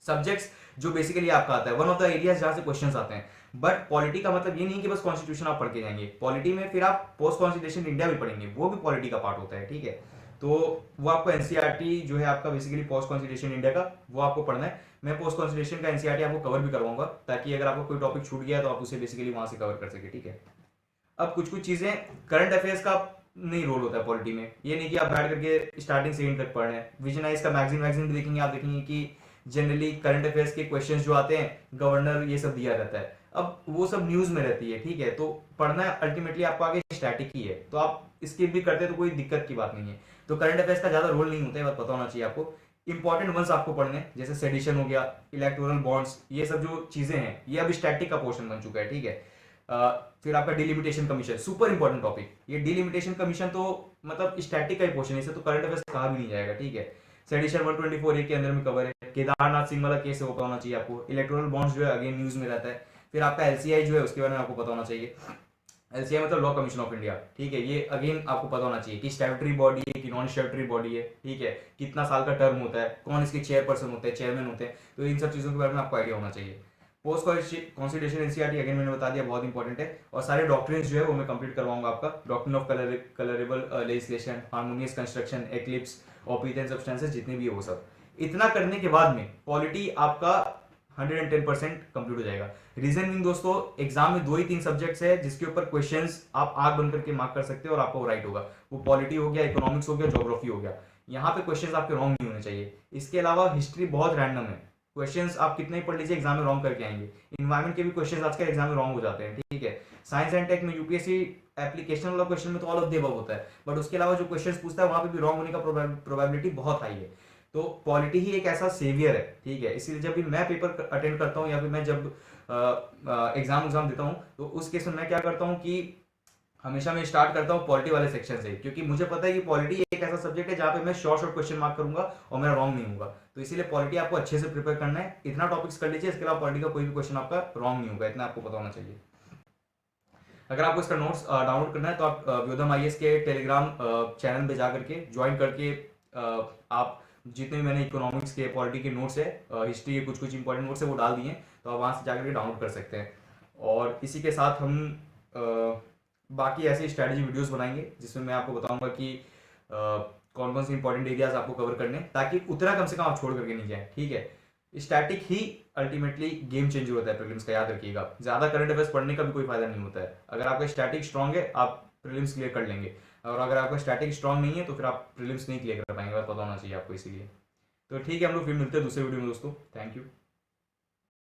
subjects जो बेसिकली आपका आता है, वन ऑफ द एरियाज जहां से क्वेश्चंस आते हैं। बट पॉलिटी का मतलब ये नहीं कि बस कॉन्स्टिट्यूशन आप पढ़ के जाएंगे, पॉलिटी में फिर आप पोस्ट कॉन्स्टिट्यूशन इंडिया भी पढ़ेंगे, वो भी पॉलिटी का पार्ट होता है, ठीक है। तो वो आपको एनसीईआरटी जो है आपका बेसिकली पोस्ट कॉन्स्टिट्यूशन इंडिया का, वो आपको पढ़ना है। मैं पोस्ट कॉन्स्टिट्यूशन का एनसीईआरटी आपको कवर भी करवाऊंगा, ताकि अगर आपको कोई टॉपिक छूट गया तो आप उसे बेसिकली वहां से कवर कर सके, ठीक है। अब कुछ चीजें करंट अफेयर्स का नहीं रोल होता है पॉलिटी में। ये नहीं कि आप बैठ करके स्टार्टिंग से एंड तक पढ़ रहे हैं। विजनाइज का मैगजीन भी देखेंगे, आप देखेंगे कि जनरली करंट अफेयर्स के क्वेश्चंस जो आते हैं, गवर्नर ये सब दिया रहता है। अब वो सब न्यूज में रहती है, ठीक है। तो पढ़ना अल्टीमेटली आपको आगे स्टैटिक ही है, तो आप स्किप भी करते हैं तो कोई दिक्कत की बात नहीं है। तो करंट अफेयर्स का ज्यादा रोल नहीं होता है, बात पता होना चाहिए आपको। इंपॉर्टेंट वंस आपको पढ़ने, जैसे सेडिशन हो गया, इलेक्टोरल बॉन्ड्स, ये सब जो चीजें हैं ये अब स्टैटिक का पोर्शन बन चुका है, ठीक है। फिर आपका delimitation commission, super important topic. ये डिलिमिटेशन कमीशन तो मतलब स्टैटिक का ही पोर्शन है, इसे तो करंट अफेयर्स कहा भी नहीं जाएगा, ठीक है। सेडिशन 124A के अंदर में कवर है। केदारनाथ सिंह वाला केस है, वो पता होना चाहिए आपको। इलेक्टोरल बॉन्ड्स जो है अगेन न्यूज में रहता है। फिर आपका एलसीआई जो है उसके बारे में आपको पता होना चाहिए। एलसीआई मतलब लॉ कमीशन ऑफ इंडिया, ठीक है। ये अगेन आपको पता होना चाहिए कि स्टैट्यूटरी बॉडी है कि नॉन स्टैट्यूटरी बॉडी है, ठीक है। कितना साल का टर्म होता है, कौन इसके चेयरपर्सन होते हैं, चेयरमैन होते हैं, तो इन सब चीजों के बारे में आपको आइडिया होना चाहिए। पोस्ट कॉन्स्टिट्यूशन एनसीईआरटी अगेन मैंने बता दिया, बहुत इंपॉर्टेंट है। और सारे डॉक्ट्रिन्स जो है वो मैं कंप्लीट करवाऊंगा आपका। Doctrine of colourable legislation, harmonious construction, eclipse, operate and substances, जितने भी है वो सब। इतना करने के बाद में पॉलिटी आपका 110% कंप्लीट हो जाएगा। रीजन मीन दोस्तों, एग्जाम में 2 ही 3 सब्जेक्ट्स है जिसके ऊपर क्वेश्चंस आप आग बंद करके मार्क कर सकते हो और आपको राइट होगा। वो पॉलिटी हो गया, इकोनॉमिक्स हो गया, ज्योग्राफी हो गया। यहाँ पे क्वेश्चंस आपके रॉन्ग नहीं होने चाहिए। इसके अलावा हिस्ट्री बहुत रैंडम है, क्वेश्चंस आप कितने ही पढ़ लीजिए एग्जाम में रॉन्ग करके आएंगे। इन्वायरमेंट के भी क्वेश्चंस आजकल एग्जाम में रॉन्ग हो जाते हैं, ठीक है। साइंस एंड टेक में यूपीएससी एप्लीकेशन वाला क्वेश्चन में तो ऑल ऑफ द अबव होता है, बट उसके अलावा जो क्वेश्चंस पूछता है वहां पे भी रॉन्ग होने का प्रोबेबिलिटी बहुत हाई है। तो पॉलिटी ही एक ऐसा सेवियर है, ठीक है। इसीलिए जब भी मैं पेपर अटेंड करता हूँ या फिर मैं जब एग्जाम देता हूँ, तो उस केस में मैं क्या करता हूँ कि हमेशा मैं स्टार्ट करता हूँ पॉलिटी वाले सेक्शन से, क्योंकि मुझे पता है कि पॉलिटी एक ऐसा सब्जेक्ट है जहाँ पे मैं शॉर्ट क्वेश्चन मार्क करूंगा और मेरा रॉन्ग नहीं होगा। तो इसीलिए पॉलिटी आपको अच्छे से प्रिपेयर करना है। इतना टॉपिक्स कर लीजिए, इसके अलावा पॉलिटी का कोई भी क्वेश्चन आपका रॉन्ग नहीं होगा, इतना आपको पता होना चाहिए। अगर आपको इसका नोट्स डाउनलोड करना है तो आप व्योदम आईएएस के टेलीग्राम चैनल पे जा करके ज्वाइन करके आप जितने भी मैंने इकोनॉमिक्स के, पॉलिटी के नोट्स है, हिस्ट्री के कुछ इंपॉर्टेंट नोट्स है वो डाल दिए, तो आप वहां से जाकर के डाउनलोड कर सकते हैं। और इसी के साथ हम बाकी ऐसे स्ट्रैटेजी वीडियोस बनाएंगे जिसमें मैं आपको बताऊंगा कि कौन कौन से इंपॉर्टेंट एरियाज आपको कवर करने हैं, ताकि उतना कम से कम आप छोड़ करके नहीं जाए, ठीक है। स्टैटिक ही अल्टीमेटली गेम चेंजर होता है प्रीलिम्स का, याद रखिएगा। ज़्यादा करंट अफेयर्स पढ़ने का भी कोई फायदा नहीं होता है। अगर आपका स्टैटिक स्ट्रांग है आप प्रीलिम्स क्लियर कर लेंगे, और अगर आपका स्टैटिक स्ट्रांग नहीं है तो फिर आप प्रीलिम्स नहीं क्लियर कर पाएंगे, बस पता होना चाहिए आपको। इसीलिए तो ठीक है, हम लोग फिर मिलते हैं दूसरे वीडियो में दोस्तों। Thank you.